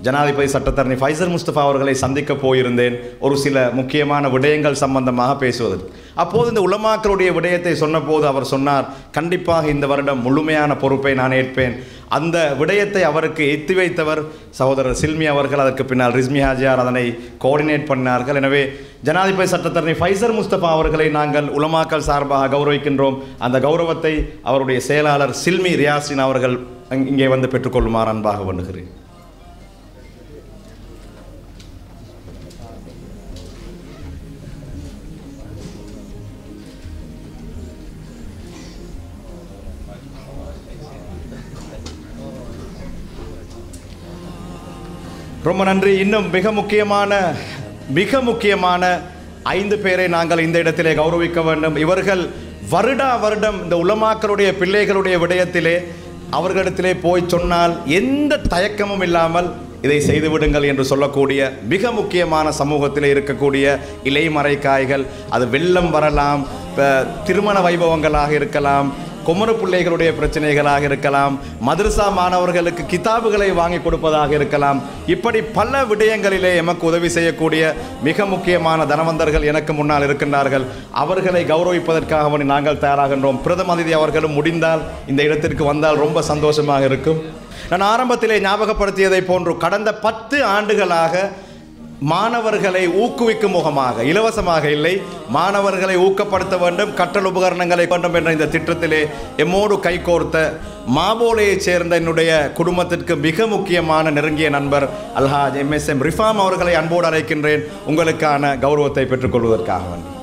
ஜனாதிபதி சட்டத்தரணி ஃபைசர் முஸ்தபா அவர்களை சந்திக்க போயிருந்தேன் ஒரு சில முக்கியமான விடயங்கள் சம்பந்தமாக பேசுவதற்கு. அப்போது இந்த உலமாக்களுடைய விடயத்தை சொன்னபோது அவர் சொன்னார், கண்டிப்பாக இந்த வருடம் முழுமையான பொறுப்பை நான் ஏற்பேன். அந்த விடயத்தை அவருக்கு எத்தி வைத்தவர் சகோதரர் சில்மி அவர்கள். அதற்கு பின்னால் ரிஸ்மி ஹாஜியார் அதனை கோஆர்டினேட் பண்ணார்கள். எனவே ஜனாதிபதி சட்டத்தரணி ஃபைசர் முஸ்தபா அவர்களை நாங்கள் உலமாக்கள் சார்பாக கௌரவிக்கின்றோம். அந்த கௌரவத்தை அவருடைய செயலாளர் சில்மி ரியாசின் அவர்கள் இங்கே வந்து பெற்றுக்கொள்ளுமாறு அன்பாக வேண்டுகிறேன். ரொம்ப நன்றி. இன்னும் மிக முக்கியமான 5 பேரை நாங்கள் இந்த இடத்திலே கௌரவிக்க வேண்டும். இவர்கள் வருடம் இந்த உலமாக்களுடைய பிள்ளைகளுடைய விடயத்திலே அவர்களிடத்திலே போய் சொன்னால் எந்த தயக்கமும் இல்லாமல் இதை செய்துவிடுங்கள் என்று சொல்லக்கூடிய மிக முக்கியமான சமூகத்தில் இருக்கக்கூடிய இலைமறைக்காய்கள். அது வெள்ளம் வரலாம், திருமண வைபவங்களாக இருக்கலாம், குமரு பிள்ளைகளுடைய பிரச்சனைகளாக இருக்கலாம், மதரசா மாணவர்களுக்கு கிதாபுகளை வாங்கி கொடுப்பதாக இருக்கலாம். இப்படி பல விடயங்களிலே எமக்கு உதவி செய்யக்கூடிய மிக முக்கியமான தனவந்தர்கள் எனக்கு முன்னால் இருக்கின்றார்கள். அவர்களை கௌரவிப்பதற்காக நாங்கள் தயாராகின்றோம். பிரதம அதிதி அவர்களும் முடிந்தால் இந்த இடத்திற்கு வந்தால் ரொம்ப சந்தோஷமாக இருக்கும். நான் ஆரம்பத்திலே ஞாபகப்படுத்தியதை போன்று கடந்த 10 ஆண்டுகளாக மாணவர்களை ஊக்குவிக்கும் முகமாக, இலவசமாக இல்லை, மாணவர்களை ஊக்கப்படுத்த வேண்டும், கற்றல் உபகரணங்களை வேண்டும் என்ற இந்த திட்டத்திலே எம்மோடு கைகோர்த்த மாபோலையைச் சேர்ந்த என்னுடைய குடும்பத்திற்கு மிக முக்கியமான நெருங்கிய நண்பர் அல்ஹாஜ் MSM ரிஃபாம் அவர்களை அன்போடு அழைக்கின்றேன் உங்களுக்கான கௌரவத்தை பெற்றுக்கொள்வதற்காக வேண்டும்.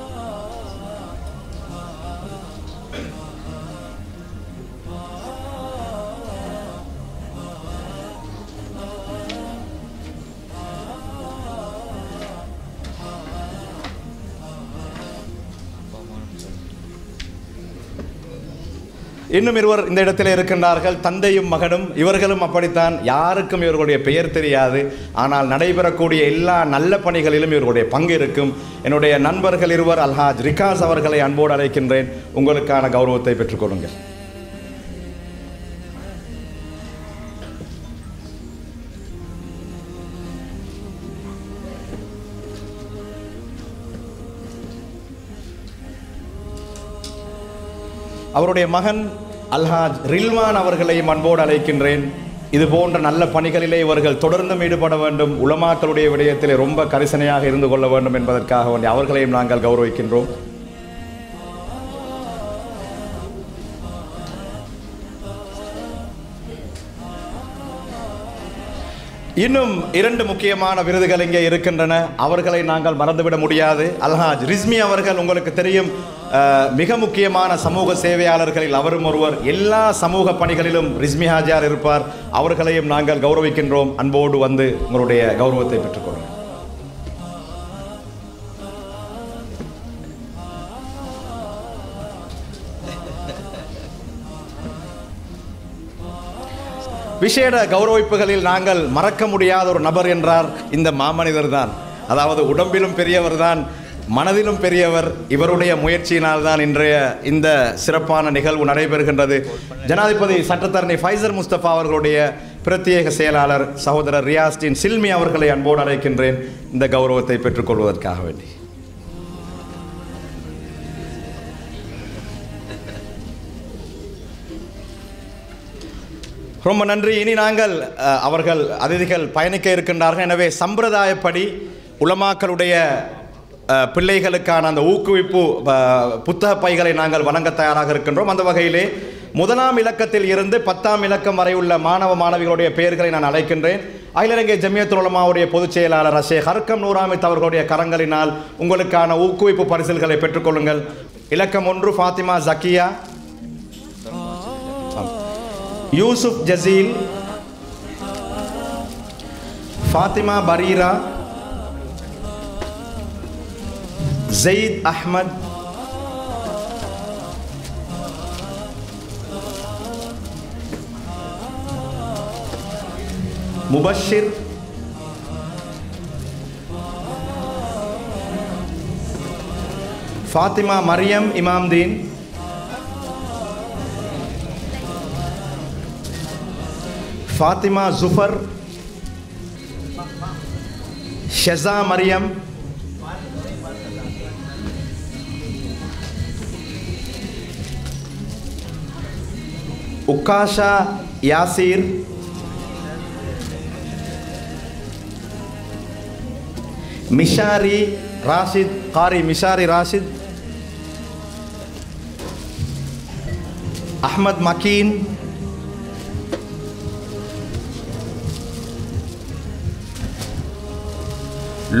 இன்னும் இருவர் இந்த இடத்தில் இருக்கின்றார்கள், தந்தையும் மகனும். இவர்களும் அப்படித்தான், யாருக்கும் இவர்களுடைய பெயர் தெரியாது, ஆனால் நடைபெறக்கூடிய எல்லா நல்ல பணிகளிலும் இவர்களுடைய பங்கு இருக்கும். என்னுடைய நண்பர்கள் இருவர் அல்ஹாஜ் ரிகாஸ் அவர்களை அன்போடு அழைக்கின்றேன், உங்களுக்கான கௌரவத்தை பெற்றுக்கொள்ளுங்கள். அவருடைய மகன் அல்ஹாஜ் ரில்வான் அவர்களையும் அன்போடு அழைக்கின்றேன். இது போன்ற நல்ல பணிகளிலே இவர்கள் தொடர்ந்தும் ஈடுபட வேண்டும், உலமாக்களுடைய விடயத்திலே ரொம்ப கரிசனையாக இருந்து கொள்ள வேண்டும் என்பதற்காக அவர்களையும் நாங்கள் கௌரவிக்கின்றோம். இன்னும் 2 முக்கியமான விருதுகள் இங்கே இருக்கின்றன, அவர்களை நாங்கள் மறந்துவிட முடியாது. அல்ஹாஜ் ரிஸ்மி அவர்கள் உங்களுக்கு தெரியும், மிக முக்கியமான சமூக சேவையாளர்களில் அவரும் ஒருவர். எல்லா சமூக பணிகளிலும் ரிஸ்மி ஹாஜியார் இருப்பார். அவர்களையும் நாங்கள் கௌரவிக்கின்றோம். அன்போடு வந்து உங்களுடைய கௌரவத்தை பெற்றுக்கொள்ளுங்கள். விசேட கௌரவிப்புகளில் நாங்கள் மறக்க முடியாத ஒரு நபர் என்றார் இந்த மாமனிதர் தான். அதாவது உடம்பிலும் பெரியவர் தான், மனதிலும் பெரியவர். இவருடைய முயற்சியினால் தான் இன்றைய இந்த சிறப்பான நிகழ்வு நடைபெறுகின்றது. ஜனாதிபதி சட்டத்தரணி ஃபைசர் முஸ்தபா அவர்களுடைய பிரத்யேக செயலாளர் சகோதரர் ரியாஸ்டின் சில்மி அவர்களை அன்போடு அழைக்கின்றேன் இந்த கௌரவத்தை பெற்றுக்கொள்வதற்காக வேண்டி. ரொம்ப நன்றி. இனி நாங்கள் அவர்கள் அதிதிகள் பயணிக்க இருக்கின்றார்கள். எனவே சம்பிரதாயப்படி உலமாக்களுடைய பிள்ளைகளுக்கான அந்த ஊக்குவிப்பு புத்தக பைகளை நாங்கள் வழங்க தயாராக இருக்கின்றோம். அந்த வகையிலே 1ஆம் இலக்கத்தில் இருந்து 10ஆம் இலக்கம் வரை உள்ள மாணவ மாணவிகளுடைய பெயர்களை நான் அழைக்கின்றேன். அகில இலங்கை ஜமியத்துல் உலமாவுடைய பொதுச் செயலாளர் ஷேக் ஹர்கம் நூராமித் அவர்களுடைய கரங்களினால் உங்களுக்கான ஊக்குவிப்பு பரிசில்களை பெற்றுக்கொள்ளுங்கள். இலக்கம் 1 ஃபாத்திமா ஜக்கியா, யூசுப் ஜசீல், ஃபாத்திமா பரீரா, ஜெயித் அஹ்மத், முபஷிர், ஃபாத்திமா மரியம் இமாம்தீன், ஃபாத்திமா ஜுஃபர், ஷெஸா மரியம், உக்காஷா யாசீர், மிஷாரி ராஷித், காரி மிஷாரி ராஷித், அஹ்மத் மக்கீன்,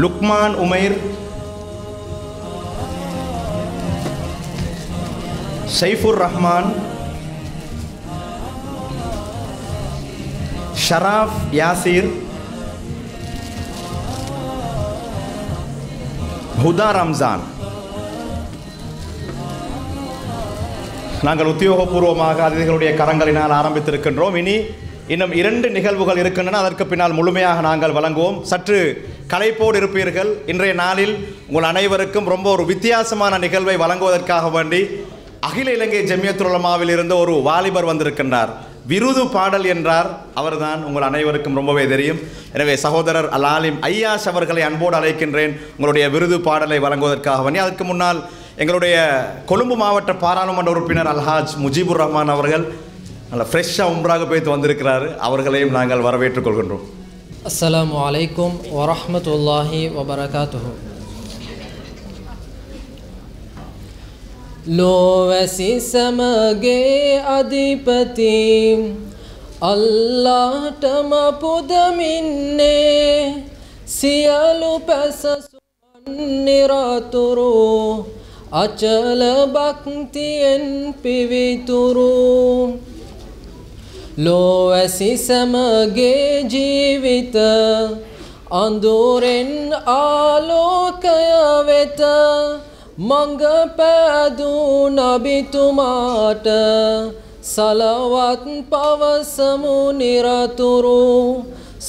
லுக்மான் உமைர், சைஃபுர் ரஹ்மான், ஷராஃப் யாசீர், ஹுதா ரம்ஜான். நாங்கள் உத்தியோகபூர்வமாக அதிதிகளுடைய கரங்களினால் ஆரம்பித்திருக்கின்றோம். இன்னும் 2 நிகழ்வுகள் இருக்கின்றன. அதற்கு பின்னால் முழுமையாக நாங்கள் வழங்குவோம். சற்று களைப்போடு இருப்பீர்கள். இன்றைய நாளில் உங்கள் அனைவருக்கும் ரொம்ப ஒரு வித்தியாசமான நிகழ்வை வழங்குவதற்காக வேண்டி அகில இலங்கை ஜமியத்துல் உலமாவில் இருந்து ஒரு வாலிபர் வந்திருக்கின்றார். விருது பாடல் என்றார். அவர்தான் உங்கள் அனைவருக்கும் ரொம்பவே தெரியும். எனவே சகோதரர் அல் ஆலிம் ஐயாஷ் அவர்களை அன்போடு அழைக்கின்றேன் உங்களுடைய விருது பாடலை வழங்குவதற்காக வேண்டி. அதற்கு முன்னால் எங்களுடைய கொழும்பு மாவட்ட பாராளுமன்ற உறுப்பினர் அல்ஹாஜ் முஜிபுர் ரஹ்மான் அவர்கள் நல்ல ஃப்ரெஷ்ஷாக உம்ராக போய்த்து வந்திருக்கிறாரு. அவர்களையும் நாங்கள் வரவேற்றுக் கொள்கின்றோம். அஸ்ஸலாமு அலைக்கும் வரஹ்மத்துல்லாஹி வபரகாத்துஹு. ලෝවැසි සමගේ අධිපති අල්ලාහටම පුදමින්නේ සියලු පැසසුමන් නිරතුරු අචල භක්තියෙන් පිවිතුරු ලෝවැසි සමගේ ජීවිත අඳුරෙන් ආලෝකය වෙත මඟ පෑදූ නබිතුමාට සලවත් පවසමු නිරතුරු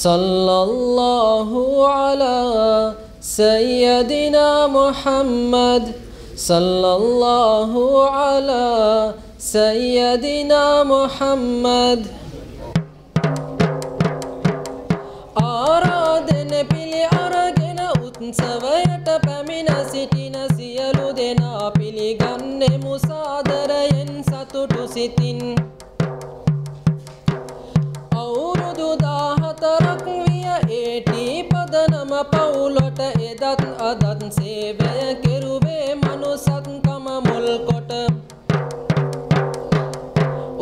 සල්ලල්ලාහු අලා සය්යදිනා මුහම්මද් සල්ලල්ලාහු අලා සය්යදිනා මුහම්මද්. ආරාධන පිළි අරගෙන උත්සවයට පැමිණ සිටින සියලු දෙනා පිළිගන්නෙමු සාදරයෙන් සතුටු සිතින්. අවුරුදු 14ක් විය ඒටි පදනම පවුලට එදත් අදත් සේවය කෙරුවේ මනුසත්කම මුල් කොට.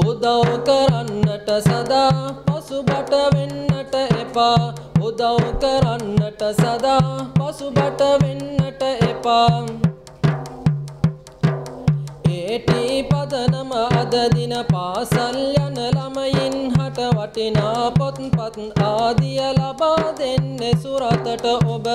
උදව් කරන්නට සදා පසුබට වෙන්නට එපා. උදව් කරන්නට සදා පසුබට වෙන්නට එපා. ඒටි පදනම අද දින පාසල් යන ළමයින් හට වටිනා පොත්පත් ආදිය ලබා දෙන්නේ සුරතට ඔබ.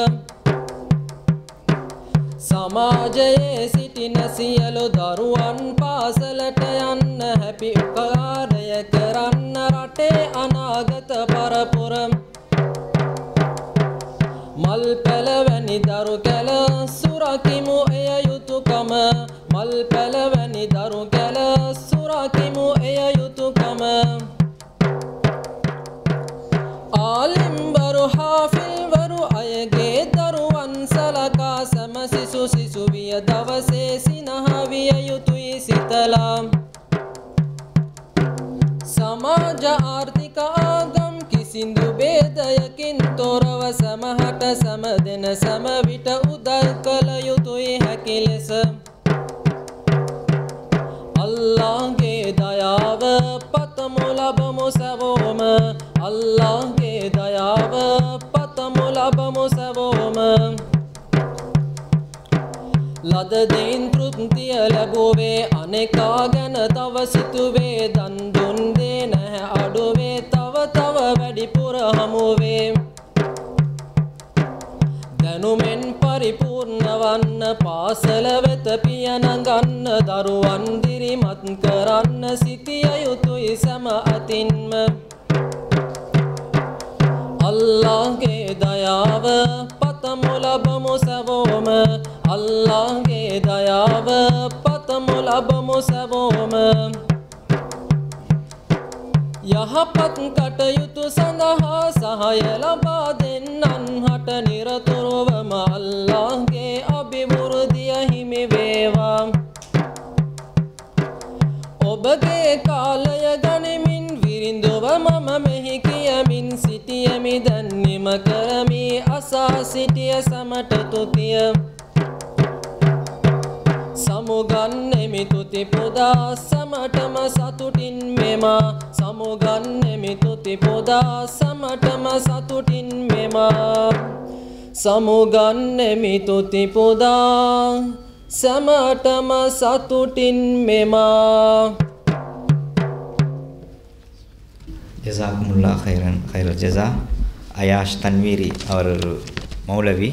සමාජයේ සිටින සියලු දරුවන් පාසලට යන්න හැපි උපකාරය කරන්න රටේ අනාගත පරපුර. මල් පැලවැනි දරු කැල සුරකිමු එය යුතුයකම. මල් පැලවැනි දරු කැල සුරකිමු එය යුතුයකම. ආලිම්වරු හාෆිල්වරු අයගේ දරුවන් සලකා සම සිසු සිසුවිය දවසේ සිනහවිය යුතුයි සිතලා. සමාජ ආර්ථික ආගම් කිසිදු ભેදයකින් තොරව සමහට සම දෙන සම විට උදව් කළ යුතුයි හැකි ලෙස. අල්ලාහ්ගේ දයාව පතමු ලබමු සැවොම. අල්ලාහ්ගේ දයාව පතමු ලබමු සැවොම. ලද දෙයින් තෘප්තිය ලැබුවේ අනේකා ගැන තව සිතුවේ. දන් දුන් දේ නැහැ අඩුවේ තව තව වැඩිපුර හමුවේ. දැනුමෙන් පරිපූර්ණ වන්න පාසල වෙත පිය නගන්න. දරුවන් දිරිමත් කරන්න සිටිය යුතුයි සෑම අතින්ම. අල්ලාහ්ගේ දයාව පතමු ලබමු සැවොම. අල්ලාහ්ගේ දයාව පතමු ලබමු සැවොම. යහපත් කටයුතු සඳහා සහාය ලබා දෙන්නන් හට නිරතුරුවම අල්ලාහ්ගේ අභිවෘද්ධිය හිමි වේවා. ඔබගේ කාලය ගනිමින් විරිඳුව මම මෙහි කියමින් සිටියමි දැන් නිම කරමි අසා සිටිය සමට තුතිය. සමුගන්නෙමි තුති පුදා සමටම සතුටින් මෙමා. සමුගන්නෙමි තුති පුදා සමටම සතුටින් මෙමා. සමුගන්නෙමි තුති පුදා සමටම සතුටින් මෙමා. ஜசாக்குமுல்லா கைரல் ஜஸா. அயாஷ் தன்வீரி அவர் ஒரு மௌலவி.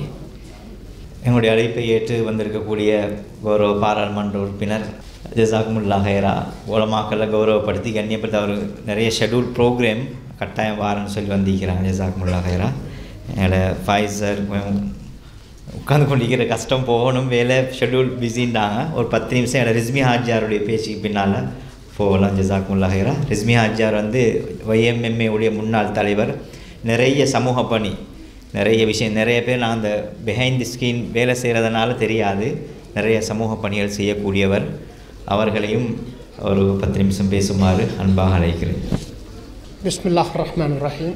எங்களுடைய அழைப்பை ஏற்று வந்திருக்கக்கூடிய கௌரவ பாராளுமன்ற உறுப்பினர் ஜசாக்குமுல்லா ஹைரா உலமாக்களை கௌரவப்படுத்தி கண்ணியப்படுத்தி அவர் நிறைய ஷெட்யூல் ப்ரோக்ராம் கட்டாயம் வாரன்னு சொல்லி வந்திருக்கிறாங்க. ஜசாக்குமுல்லா ஹைரா. எங்களை ஃபைசர் உட்காந்து கொண்டிருக்கிற கஷ்டம் போகணும், வேலை ஷெட்யூல் பிஸின்றாங்க. ஒரு 10 நிமிஷம் எங்களை ரிஸ்மி ஹாஜியாருடைய பேச்சுக்கு பின்னால் போகலாம். ஜசாக்குமுல்லா ஹைரா. ரிஸ்மி ஹாஜியார் YMMA உடைய முன்னாள் தலைவர். நிறைய சமூக பணி, நிறைய விஷயம், நிறைய பேர் நான் அந்த பிஹைண்ட் தி ஸ்க்ரீன் வேலை செய்கிறதுனால தெரியாது, நிறைய சமூக பணிகள் செய்யக்கூடியவர். அவர்களையும் ஒரு 10 நிமிஷம் பேசுமாறு அன்பாக அழைக்கிறேன். பிஸ்மில்லாஹ் ரஹ்மான் ரஹீம்.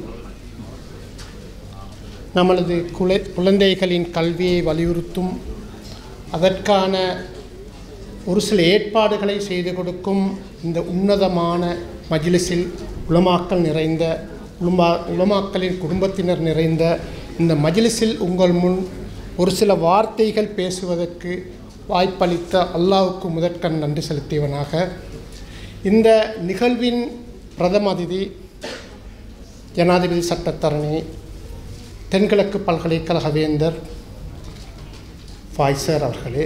நம்மளது குழந்தைகளின் கல்வியை வலியுறுத்தும், அதற்கான ஒரு சில ஏற்பாடுகளை செய்து கொடுக்கும் இந்த உன்னதமான மஜ்லிஸில் உலமாக்கள் நிறைந்த உலமாக்களின் குடும்பத்தினர் நிறைந்த இந்த மஜ்லிஸில் உங்கள் முன் ஒரு சில வார்த்தைகள் பேசுவதற்கு வாய்ப்பளித்த அல்லாஹ்வுக்கு முதற்கண் நன்றி செலுத்தியவனாக, இந்த நிகழ்வின் பிரதம அதிதி ஜனாதிபதி சட்டத்தரணி தென்கிழக்கு பல்கலைக்கழக வேந்தர் ஃபாய்சர் அவர்களே,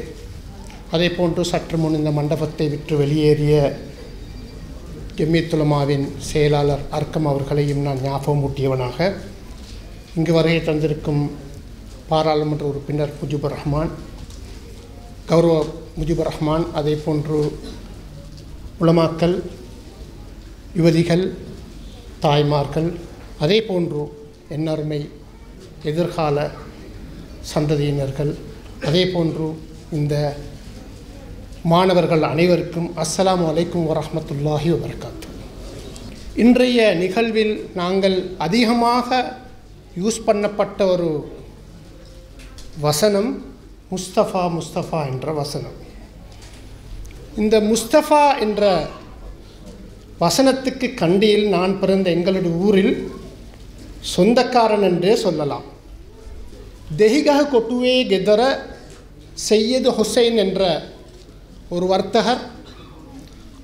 அதே போன்று சற்று முன் இந்த மண்டபத்தை விட்டு வெளியேறிய ஜமியத்துலமாவின் செயலாளர் அர்க்கம் அவர்களையும் நான் ஞாபகமூட்டியவனாக, இங்கு வருகை தந்திருக்கும் பாராளுமன்ற உறுப்பினர் முஜிபுர் ரஹ்மான், கௌரவ முஜிபுர் ரஹ்மான், அதே போன்று உலமாக்கள், யுவதிகள், தாய்மார்கள், அதே போன்று என்னருமை எதிர்கால சந்ததியினர்கள், அதே போன்று இந்த மாணவர்கள் அனைவருக்கும் அஸ்ஸலாமு அலைக்கும் வரஹ்மத்துல்லாஹி வபரகாத்து. இன்றைய நிகழ்வில் நாங்கள் அதிகமாக யூஸ் பண்ணப்பட்ட ஒரு வசனம் முஸ்தஃபா முஸ்தஃபா என்ற வசனம். இந்த முஸ்தஃபா என்ற வசனத்துக்கு கண்டியில் நான் பிறந்த எங்களுடைய ஊரில் சொந்தக்காரன் என்றே சொல்லலாம். தெஹிகஹ கொட்டுவே கெதர சையது ஹுசைன் என்ற ஒரு வர்த்தகர்,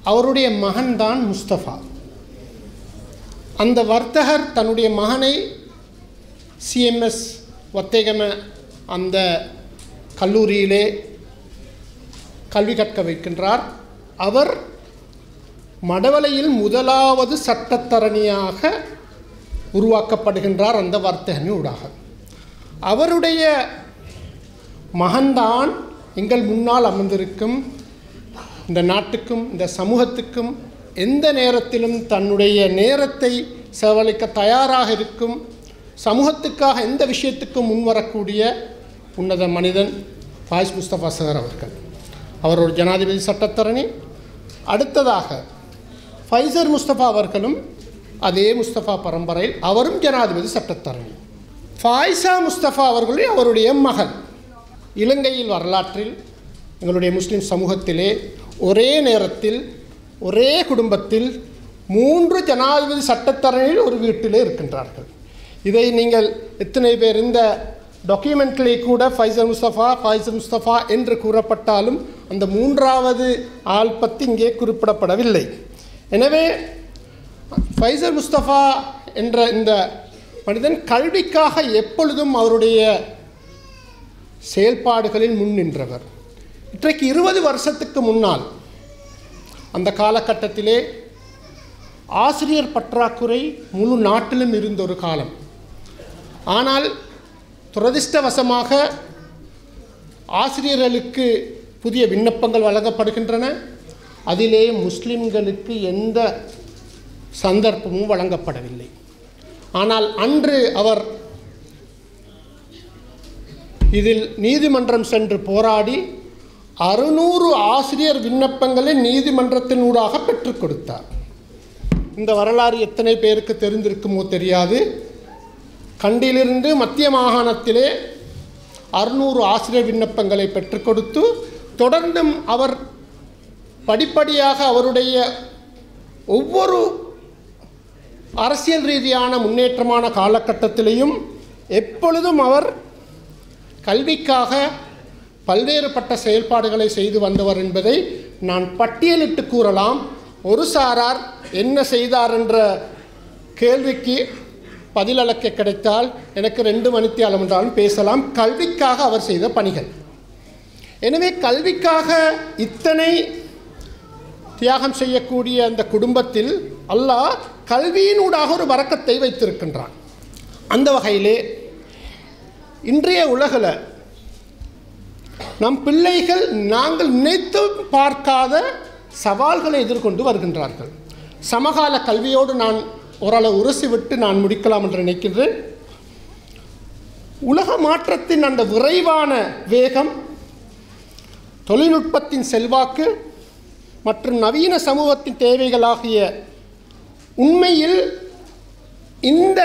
அவருடைய மகன்தான் முஸ்தஃபா. அந்த வர்த்தகர் தன்னுடைய மகனை CMS வத்தேகம அந்த கல்லூரியிலே கல்வி கற்க வைக்கின்றார். அவர் மடவளையில் முதலாவது சட்டத்தரணியாக உருவாக்கப்படுகின்றார் அந்த வர்த்தகனின் ஊடாக. அவருடைய மகன்தான் எங்கள் முன்னால் அமர்ந்திருக்கும் இந்த நாட்டுக்கும் இந்த சமூகத்துக்கும் எந்த நேரத்திலும் தன்னுடைய நேரத்தை செலவழிக்க தயாராக இருக்கும், சமூகத்துக்காக எந்த விஷயத்துக்கும் முன்வரக்கூடிய உன்னத மனிதன் ஃபாயிஸ் முஸ்தபா சார் அவர்கள். அவர் ஒரு ஜனாதிபதி சட்டத்தரணி. அடுத்ததாக ஃபைசர் முஸ்தபா அவர்களும் அதே முஸ்தபா பரம்பரையில் அவரும் ஜனாதிபதி சட்டத்தரணி. ஃபாயிசா முஸ்தபா அவர்களும் அவருடைய மகள். இலங்கையில் வரலாற்றில் எங்களுடைய முஸ்லீம் சமூகத்திலே ஒரே நேரத்தில் ஒரே குடும்பத்தில் 3 ஜனாதிபதி சட்டத்தரணிகள் ஒரு வீட்டிலே இருக்கின்றார்கள். இதை நீங்கள் எத்தனை பேர் இந்த டாக்குமெண்ட்லே கூட ஃபைசர் முஸ்தபா என்று கூறப்பட்டாலும் அந்த 3வது ஆள் பற்றி இங்கே குறிப்பிடப்படவில்லை. எனவே ஃபைசர் முஸ்தபா என்ற இந்த மனிதன் கல்விக்காக எப்பொழுதும் அவருடைய செயல்பாடுகளில் முன் நின்றவர். இன்றைக்கு 20 வருஷத்துக்கு முன்னால் அந்த காலகட்டத்திலே ஆசிரியர் பற்றாக்குறை முழு நாட்டிலும் இருந்த ஒரு காலம். ஆனால் துரதிர்ஷ்டவசமாக ஆசிரியர்களுக்கு புதிய விண்ணப்பங்கள் வழங்கப்படுகின்றன. அதிலே முஸ்லிம்களுக்கு எந்த சந்தர்ப்பமும் வழங்கப்படவில்லை. ஆனால் அன்று அவர் இதில் நீதிமன்றம் சென்று போராடி 600 ஆசிரியர் விண்ணப்பங்களை நீதிமன்றத்தினூடாக பெற்றுக் கொடுத்தார். இந்த வரலாறு எத்தனை பேருக்கு தெரிந்திருக்குமோ தெரியாது. கண்டிலிருந்து மத்திய மாகாணத்திலே 600 ஆசிரியர் விண்ணப்பங்களை பெற்றுக் கொடுத்து தொடர்ந்தும் அவர் படிப்படியாக அவருடைய ஒவ்வொரு அரசியல் ரீதியான முன்னேற்றமான காலகட்டத்திலேயும் எப்பொழுதும் அவர் கல்விக்காக பல்வேறுபட்ட செயல்பாடுகளை செய்து வந்தவர் என்பதை நான் பட்டியலிட்டு கூறலாம். ஒரு சாரார் என்ன செய்தார் என்ற கேள்விக்கு பதிலளிக்க கிடைத்தால் எனக்கு 2 மணித்தியாலம் என்றாலும் பேசலாம். கல்விக்காக அவர் செய்த பணிகள். எனவே கல்விக்காக இத்தனை தியாகம் செய்யக்கூடிய அந்த குடும்பத்தில் அல்லாஹ் கல்வியினூடாக ஒரு வரக்கத்தை வைத்திருக்கின்றான். அந்த வகையிலே இன்றைய உலகில் நம் பிள்ளைகள் நாங்கள் நினைத்து பார்க்காத சவால்களை எதிர்கொண்டு வருகின்றார்கள். சமகால கல்வியோடு நான் ஓரளவு உரசிவிட்டு நான் முடிக்கலாம் என்று நினைக்கின்றேன். உலக மாற்றத்தின் அந்த விரைவான வேகம், தொழில்நுட்பத்தின் செல்வாக்கு மற்றும் நவீன சமூகத்தின் தேவைகளாகிய உண்மையில் இந்த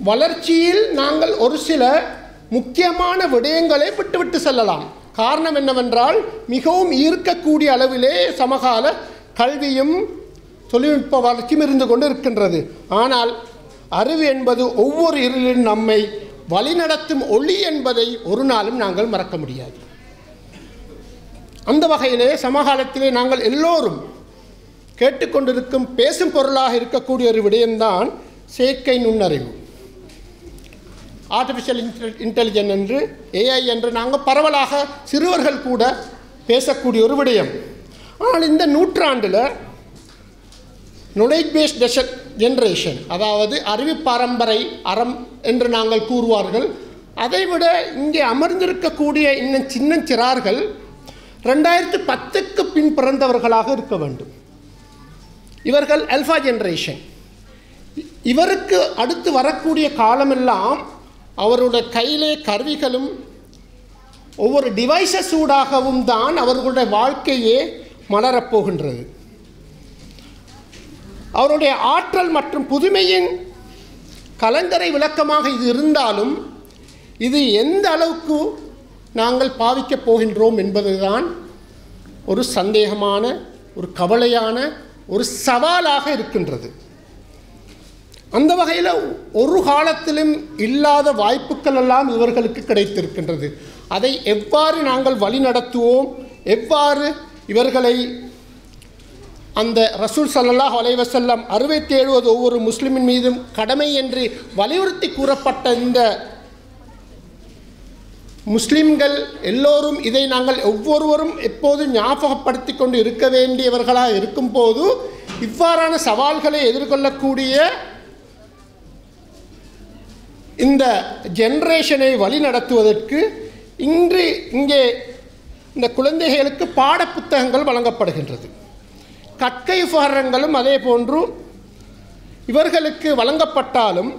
வளர்ச்சியில் நாங்கள் ஒரு சில முக்கியமான விடயங்களை விட்டுவிட்டு செல்லலாம். காரணம் என்னவென்றால் மிகவும் ஈர்க்கக்கூடிய அளவிலே சமகால கல்வியும் தொழில்நுட்ப வளர்ச்சியும் இருந்து கொண்டு இருக்கின்றது. ஆனால் அறிவு என்பது ஒவ்வொரு இருளிலும் நம்மை வழிநடத்தும் ஒளி என்பதை ஒரு நாளும் நாங்கள் மறக்க முடியாது. அந்த வகையிலே சமகாலத்திலே நாங்கள் எல்லோரும் கேட்டுக்கொண்டிருக்கும் பேசும் பொருளாக இருக்கக்கூடிய ஒரு விடயம்தான் செயற்கை நுண்ணறிவு, ஆர்டிஃபிஷியல் இன்டெலிஜென்ஸ் என்று, ஏஐ என்று நாங்கள் பரவலாக சிறுவர்கள் கூட பேசக்கூடிய ஒரு விடயம். ஆனால் இந்த நூற்றாண்டில் knowledge based ஜெனரேஷன், அதாவது அறிவு பரம்பரை அறம் என்று நாங்கள் கூறுவார்கள். அதைவிட இங்கே அமர்ந்திருக்கக்கூடிய இன்னும் சின்னஞ்சிறார்கள் 2010க்கு பின் பிறந்தவர்களாக இருக்க வேண்டும். இவர்கள் அல்ஃபா ஜெனரேஷன். இவருக்கு அடுத்து வரக்கூடிய காலமெல்லாம் அவருடைய கையிலே கருவிகளும் ஒவ்வொரு டிவைசஸ் ஊடாகவும் தான் அவர்களுடைய வாழ்க்கையே மலரப்போகின்றது. அவருடைய ஆற்றல் மற்றும் புதுமையின் கலங்கரை விளக்கமாக இது இருந்தாலும் இது எந்த அளவுக்கு நாங்கள் பாவிக்கப் போகின்றோம் என்பதுதான் ஒரு சந்தேகமான, ஒரு கவலையான, ஒரு சவாலாக இருக்கின்றது. அந்த வகையில் ஒரு காலத்திலும் இல்லாத வாய்ப்புகள் எல்லாம் இவர்களுக்கு கிடைத்திருக்கின்றது. அதை எவ்வாறு நாங்கள் வழிநடத்துவோம், எவ்வாறு இவர்களை அந்த ரசூல் ஸல்லல்லாஹு அலைஹி வஸல்லம் 67 ஒவ்வொரு முஸ்லிமின் மீதும் கடமை என்று வலியுறுத்தி கூறப்பட்ட இந்த முஸ்லிம்கள் எல்லோரும் இதை நாங்கள் ஒவ்வொருவரும் எப்போதும் ஞாபகப்படுத்தி கொண்டு இருக்க வேண்டியவர்களாக இருக்கும்போது இவ்வாறான சவால்களை எதிர்கொள்ளக்கூடிய இந்த ஜெனரேஷனை வழி நடத்துவதற்கு இங்கே இந்த குழந்தைகளுக்கு பாடப்புத்தகங்கள் வழங்கப்படுகின்றது. கற்கை உபகரணங்களும் அதே போன்று இவர்களுக்கு வழங்கப்பட்டாலும்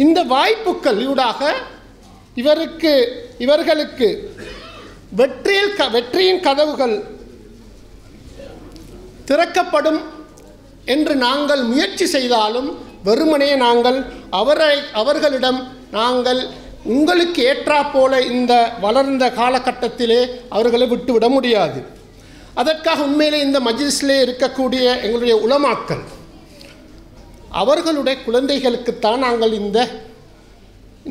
இந்த ஊடாக இவர்களுக்கு வெற்றியின் கதவுகள் திறக்கப்படும் என்று நாங்கள் முயற்சி செய்தாலும் வெறுமனே நாங்கள் அவர்களிடம் நாங்கள் உங்களுக்கு ஏற்றா போல இந்த வளர்ந்த காலகட்டத்திலே அவர்களை விட்டுவிட முடியாது. அதற்காக உண்மையிலே இந்த மஜ்லிஸிலே இருக்கக்கூடிய எங்களுடைய உலமாக்கள் அவர்களுடைய குழந்தைகளுக்குத்தான் நாங்கள்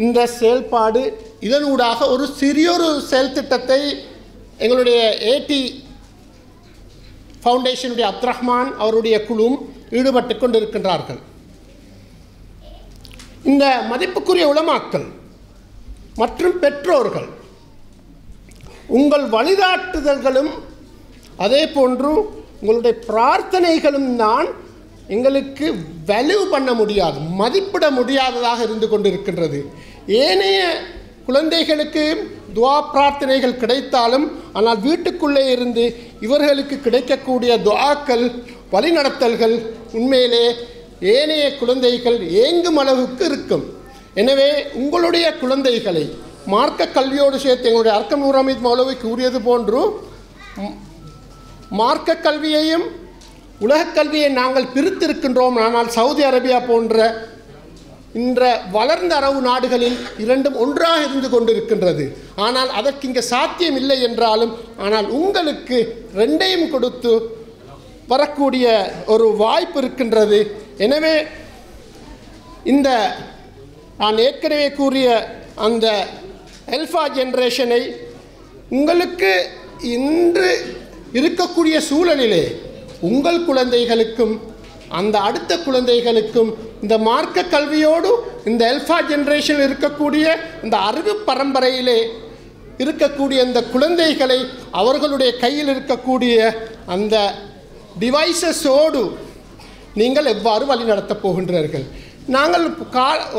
இந்த செயல்பாடு இதனூடாக ஒரு சிறியொரு செயல் திட்டத்தை எங்களுடைய ஏடி ஃபவுண்டேஷனுடைய அப்துல் ரஹ்மான் அவருடைய குழுவும் ஈடுபட்டு கொண்டிருக்கின்றார்கள். இந்த மதிப்புக்குரிய உலமாக்கள் மற்றும் பெற்றோர்கள் உங்கள் வழிகாட்டுதல்களும் அதே போன்று உங்களுடைய பிரார்த்தனைகளும் தான் எங்களுக்கு வேல்யூ பண்ண முடியாது, மதிப்பிட முடியாததாக இருந்து கொண்டிருக்கின்றது. ஏனைய குழந்தைகளுக்கு துஆ பிரார்த்தனைகள் கிடைத்தாலும் ஆனால் வீட்டுக்குள்ளே இருந்து இவர்களுக்கு கிடைக்கக்கூடிய துஆக்கள் வழிநடத்தல்கள் உண்மையிலே ஏனைய குழந்தைகள் ஏங்கும் அளவுக்கு இருக்கும். எனவே உங்களுடைய குழந்தைகளை மார்க்க கல்வியோடு சேர்த்து எங்களுடைய அர்க்கம் நூர் அமீத் மௌலவி கூறியது போன்று மார்க்க கல்வியையும் உலகக் கல்வியை நாங்கள் பிரித்திருக்கின்றோம். ஆனால் சவுதி அரேபியா போன்ற இன்ற வளர்ந்த அரபு நாடுகளில் இரண்டும் ஒன்றாக இருந்து கொண்டிருக்கின்றது. ஆனால் அதற்கு இங்கே சாத்தியம் இல்லை என்றாலும் ஆனால் உங்களுக்கு ரெண்டையும் கொடுத்து வரக்கூடிய ஒரு வாய்ப்பு இருக்கின்றது. எனவே இந்த நான் ஏற்கனவே கூறிய அந்த எல்ஃபா ஜெனரேஷனை உங்களுக்கு இன்று இருக்கக்கூடிய சூழலிலே உங்கள் குழந்தைகளுக்கும் அந்த அடுத்த குழந்தைகளுக்கும் இந்த மார்க்க கல்வியோடு இந்த எல்ஃபா ஜெனரேஷனில் இருக்கக்கூடிய இந்த அறிவு பரம்பரையிலே இருக்கக்கூடிய இந்த குழந்தைகளை அவர்களுடைய கையில் இருக்கக்கூடிய அந்த டிவைசஸோடு நீங்கள் எவ்வாறு வழிநடத்தப் போகின்றீர்கள்? நாங்கள்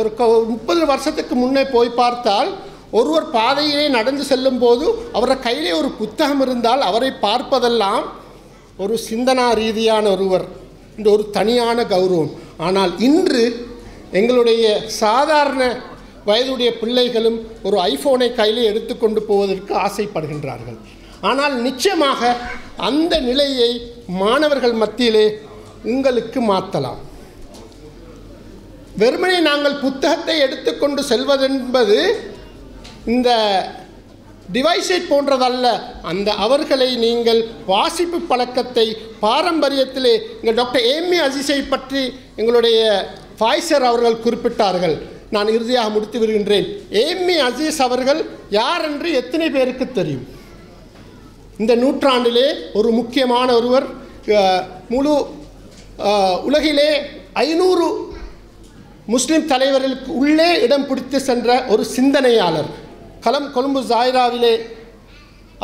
ஒரு 30 வருஷத்துக்கு முன்னே போய் பார்த்தால் ஒருவர் பாதையிலே நடந்து செல்லும் போது அவருடைய கையிலே ஒரு புத்தகம் இருந்தால் அவரை பார்ப்பதெல்லாம் ஒரு சிந்தனா ரீதியான ஒருவர், இந்த ஒரு தனியான கௌரவம். ஆனால் இன்று எங்களுடைய சாதாரண வயதுடைய பிள்ளைகளும் ஒரு ஐஃபோனை கையிலே எடுத்துக்கொண்டு போவதற்கு ஆசைப்படுகின்றார்கள். ஆனால் நிச்சயமாக அந்த நிலையை மாணவர்கள் மத்தியிலே உங்களுக்கு மாற்றலாம். வெறுமனே நாங்கள் புத்தகத்தை எடுத்துக்கொண்டு செல்வதென்பது இந்த டிவைஸை போன்றதல்ல. அந்த அவர்களை நீங்கள் வாசிப்பு பழக்கத்தை பாரம்பரியத்திலே எங்கள் டாக்டர் ஏமி அசீஸை பற்றி எங்களுடைய ஃபாய்சர் அவர்கள் குறிப்பிட்டார்கள். நான் இறுதியாக முடித்து வருகின்றேன். ஏமி அசீஸ் அவர்கள் யார் என்று எத்தனை பேருக்கு தெரியும்? இந்த நூற்றாண்டிலே ஒரு முக்கியமான ஒருவர், முழு உலகிலே 500 முஸ்லிம் தலைவர்களுக்கு உள்ளே இடம் பிடித்து சென்ற ஒரு சிந்தனையாளர். கொழும்பு ஜாயிராவிலே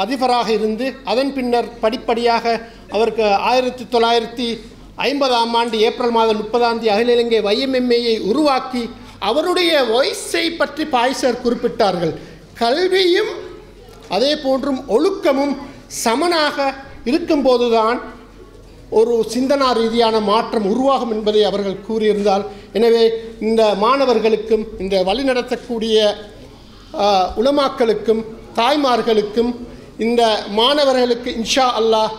அதிபராக இருந்து அதன் பின்னர் படிப்படியாக அவருக்கு 1950ஆம் ஆண்டு ஏப்ரல் மாதம் 30ஆம் அகில இலங்கை YMMAயை உருவாக்கி அவருடைய வாய்ஸை பற்றி பாய்சர் குறிப்பிட்டார்கள். கல்வியும் அதே போன்றும் ஒழுக்கமும் சமனாக இருக்கும்போதுதான் ஒரு சிந்தனா ரீதியான மாற்றம் உருவாகும் என்பதை அவர்கள் கூறியிருந்தால், எனவே இந்த மாணவர்களுக்கும் இந்த வழிநடத்தக்கூடிய உலமாக்களுக்கும் தாய்மார்களுக்கும் இந்த மாணவர்களுக்கு இன்ஷா அல்லாஹ்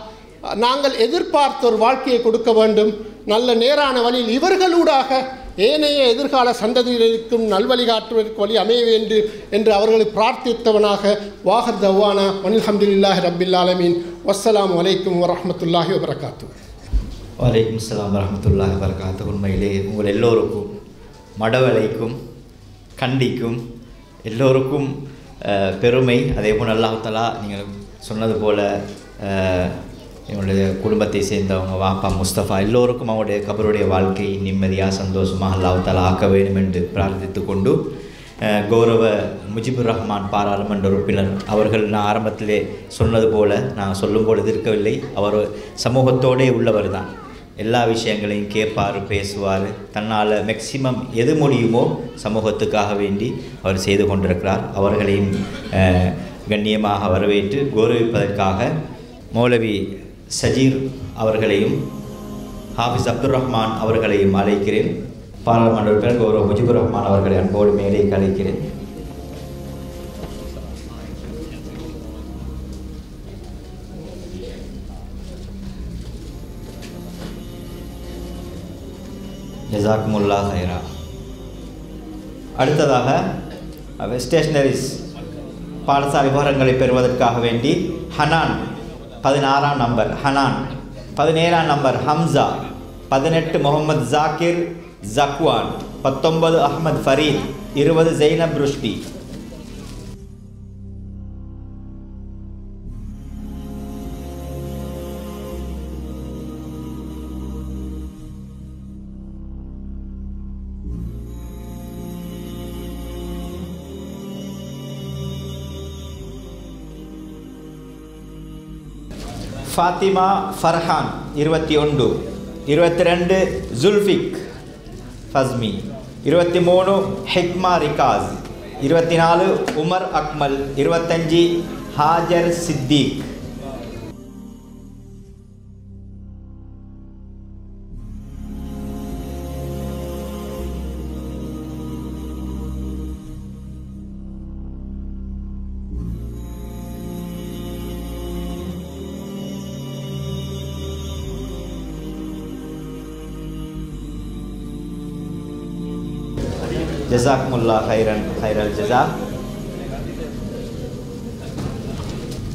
நாங்கள் எதிர்பார்த்த ஒரு வாழ்க்கையை கொடுக்க வேண்டும். நல்ல நேரான வழியில் இவர்களூடாக ஏனைய எதிர்கால சந்ததிகளுக்கும் நல்வழிகாட்டுவதற்கு வழி அமைய வேண்டும் என்று அவர்களை பிரார்த்தித்தவனாக வாஹர் தவானா அல்ஹம்துலில்லாஹி ரப்பில் ஆலமீன். வஸ்ஸலாமு அலைக்கும் வரஹ்மத்துல்லாஹி வபரகாத்துஹு. வலைக்கும் அஸ்ஸலாம் வரஹ்மத்துல்லாஹி வபரகாத்துஹு. உண்மையிலே உங்கள் எல்லோருக்கும் மடவளைக்கும் கண்டிக்கும் எல்லோருக்கும் பெருமை. அதே போல் அல்லாஹ் தஆலா நீங்கள் சொன்னது போல் எங்களுடைய குடும்பத்தை சேர்ந்தவங்க வாப்பா முஸ்தபா எல்லோருக்கும் அவருடைய கபருடைய வாழ்க்கை நிம்மதியாக சந்தோஷமாக அல்லாஹ் தஆலா ஆக்க வேண்டும் என்று பிரார்த்தித்து கொண்டு, கௌரவ முஜிபுர் ரஹ்மான் பாராளுமன்ற உறுப்பினர் அவர்கள் நான் ஆரம்பத்திலே சொன்னது போல் நான் சொல்லும்போது எதிர்க்கவில்லை. அவர் சமூகத்தோடே உள்ளவர் தான். எல்லா விஷயங்களையும் கேட்பார், பேசுவார். தன்னால் மேக்சிமம் எது முடியுமோ சமூகத்துக்காக வேண்டி அவர் செய்து கொண்டிருக்கிறார். அவர்களையும் கண்ணியமாக வரவேற்று கௌரவிப்பதற்காக மௌலவி சஜீர் அவர்களையும் ஹாஃபிஸ் அப்துல் ரஹ்மான் அவர்களையும் அழைக்கிறேன். பாராளுமன்ற உறுப்பினர் கௌரவ முஜிபுர் ரஹ்மான் அவர்களை அன்போடு மேலே அழைக்கிறேன். ஜஸாக்குமுல்லா ஹைரா. அடுத்ததாக ஸ்டேஷனரிஸ் பாடசாலை விவரங்களை பெறுவதற்காக வேண்டி ஹனான் 16ஆம் நம்பர் ஹனான், 17ஆம் நம்பர் ஹம்சா, 18 முகமது ஜாக்கிர் ஜக்வான், 19 அஹ்மத் ஃபரீத், 20 ஜெய்னப் ருஷ்டி. ஃபாத்திமா ஃபர்ஹான் 21, 22 ஜுல்ஃபிக் ஃபஸ்மி, 23 ஹிக்மா ரிகாஸ், 24 உமர் அக்மல், 25 ஹாஜர் சித்திக். ஜஸாக்குமுல்லாஹ் ஹைரல் ஜஸா.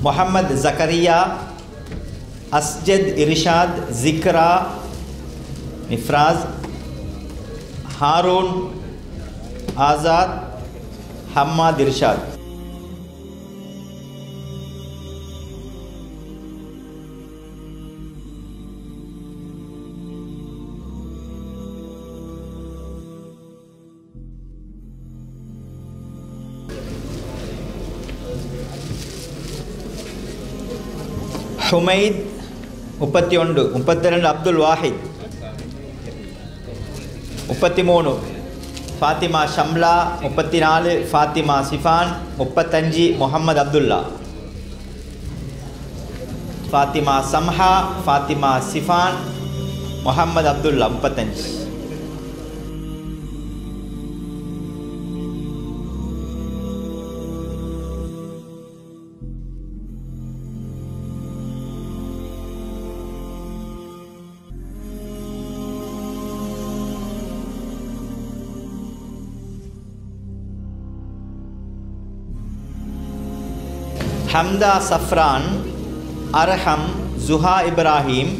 முஹம்மத் ஜக்கரியா, அஸ்ஜத் இர்ஷாத், ஜிக்ரா நிஃப்ராஸ், ஹாரூன் ஆசாத், ஹம்மாத் இர்ஷாத். ஹுமைத் 31, 32 அப்துல் வாஹித், 33 ஃபாத்திமா ஷம்லா, 34 ஃபாத்திமா சிஃபான், 35 முஹம்மது அப்துல்லா. ஃபாத்திமா சம்ஹா, ஃபாத்திமா சிஃபான், முஹம்மது அப்துல்லா 35. ஹம்தா சஃப்ரான், அர்ஹம், ஜுஹா இப்ராஹிம்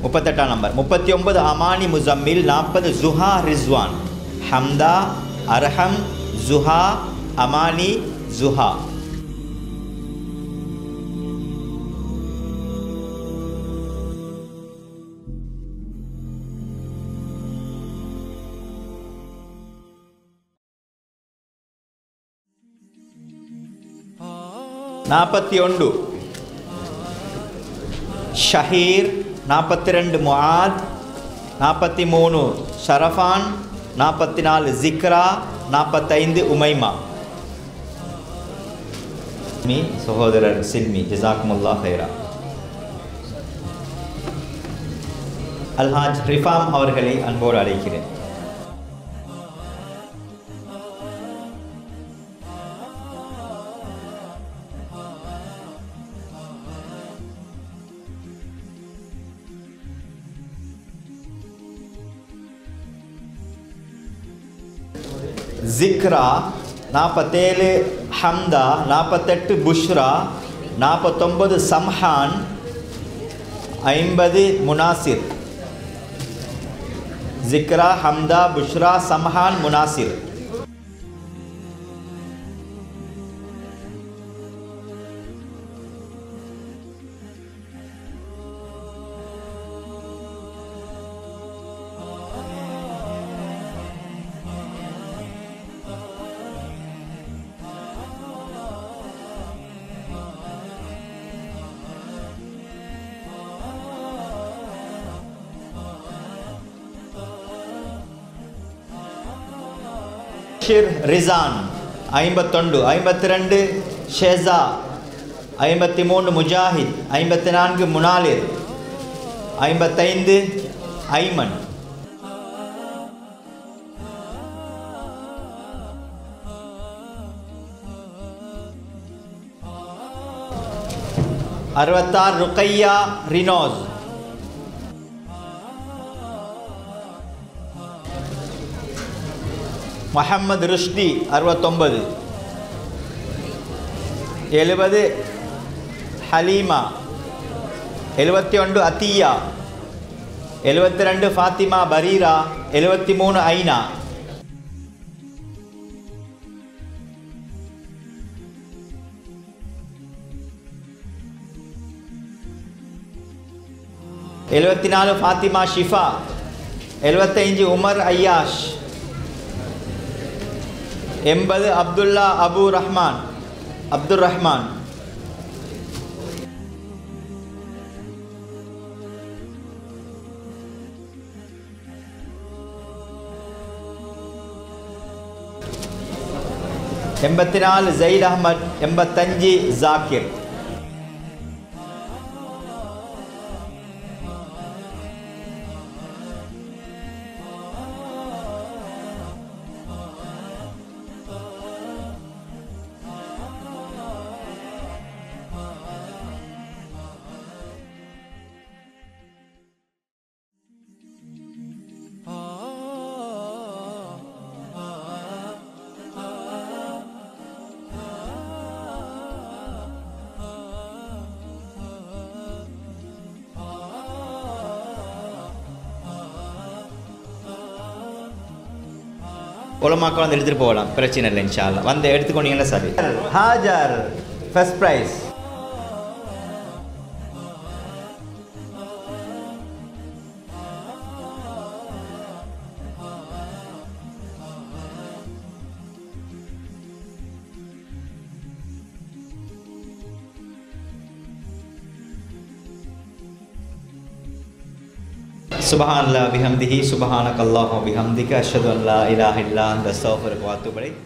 38 நம்பர். 39 அமானி முசம்மில், 40 ஜுஹா ரிஸ்வான். ஹம்தா, அர்ஹம், ஜுஹா, அமானி, ஜுஹா. நாற்பத்தி ஒன்று ஷஹீர், 42 முஆத், 43 ஷரஃபான், 44 ஜிக்ரா, 45 உமைமா. சகோதரர் சில்மி, ஜஸாக்குமுல்லாஹ் ஹைரா. அல்ஹாஜ் ரிஃபாம் அவர்களை அன்போடு அழைக்கிறேன். ஜிக்ரா 47, ஹம்தா 48, புஷ்ரா 49, சம்ஹான் 50, முனாசிர். ஜிக்ரா, ஹம்தா, புஷ்ரா, சம்ஹான், முனாசிர். ரிசான் 51, 52 ஷேசா, 53 முஜாஹித், 54 முனாலிர், 55 ஐமன். அறுபத்தாறு ருக்கையா ரினோஸ். முஹம்மது ருஷ்டி 69, 70 ஹலீமா, 71 அத்தியா, 72 ஃபாத்திமா பரீரா, 73 ஐனா. எழுபத்தி 74 ஃபாத்திமா ஷிஃபா, 75 உமர் ஐயாஷ், 80 அப்துல்லா அபுர் ரஹ்மான். 84 ஜெயித் அஹ்மத், 85 ஜாக்கிர். உலமாக்கள் வந்து எடுத்துகிட்டு போகலாம், பிரச்சனை இல்லை இன்ஷா அல்லாஹ். வந்து எடுத்துக்கொண்டீங்களா சரி. ஹாஜர் ஃபர்ஸ்ட் ப்ரைஸ். சுப்ஹானல்லாஹி வபிஹம்திஹி சுப்ஹானக்கல்லாஹு வபிஹம்திக அஷ்ஹது அன் லா இலாஹா இல்லா அன்த அஸ்தக்ஃபிருக வ அத்தூபு இலைக்.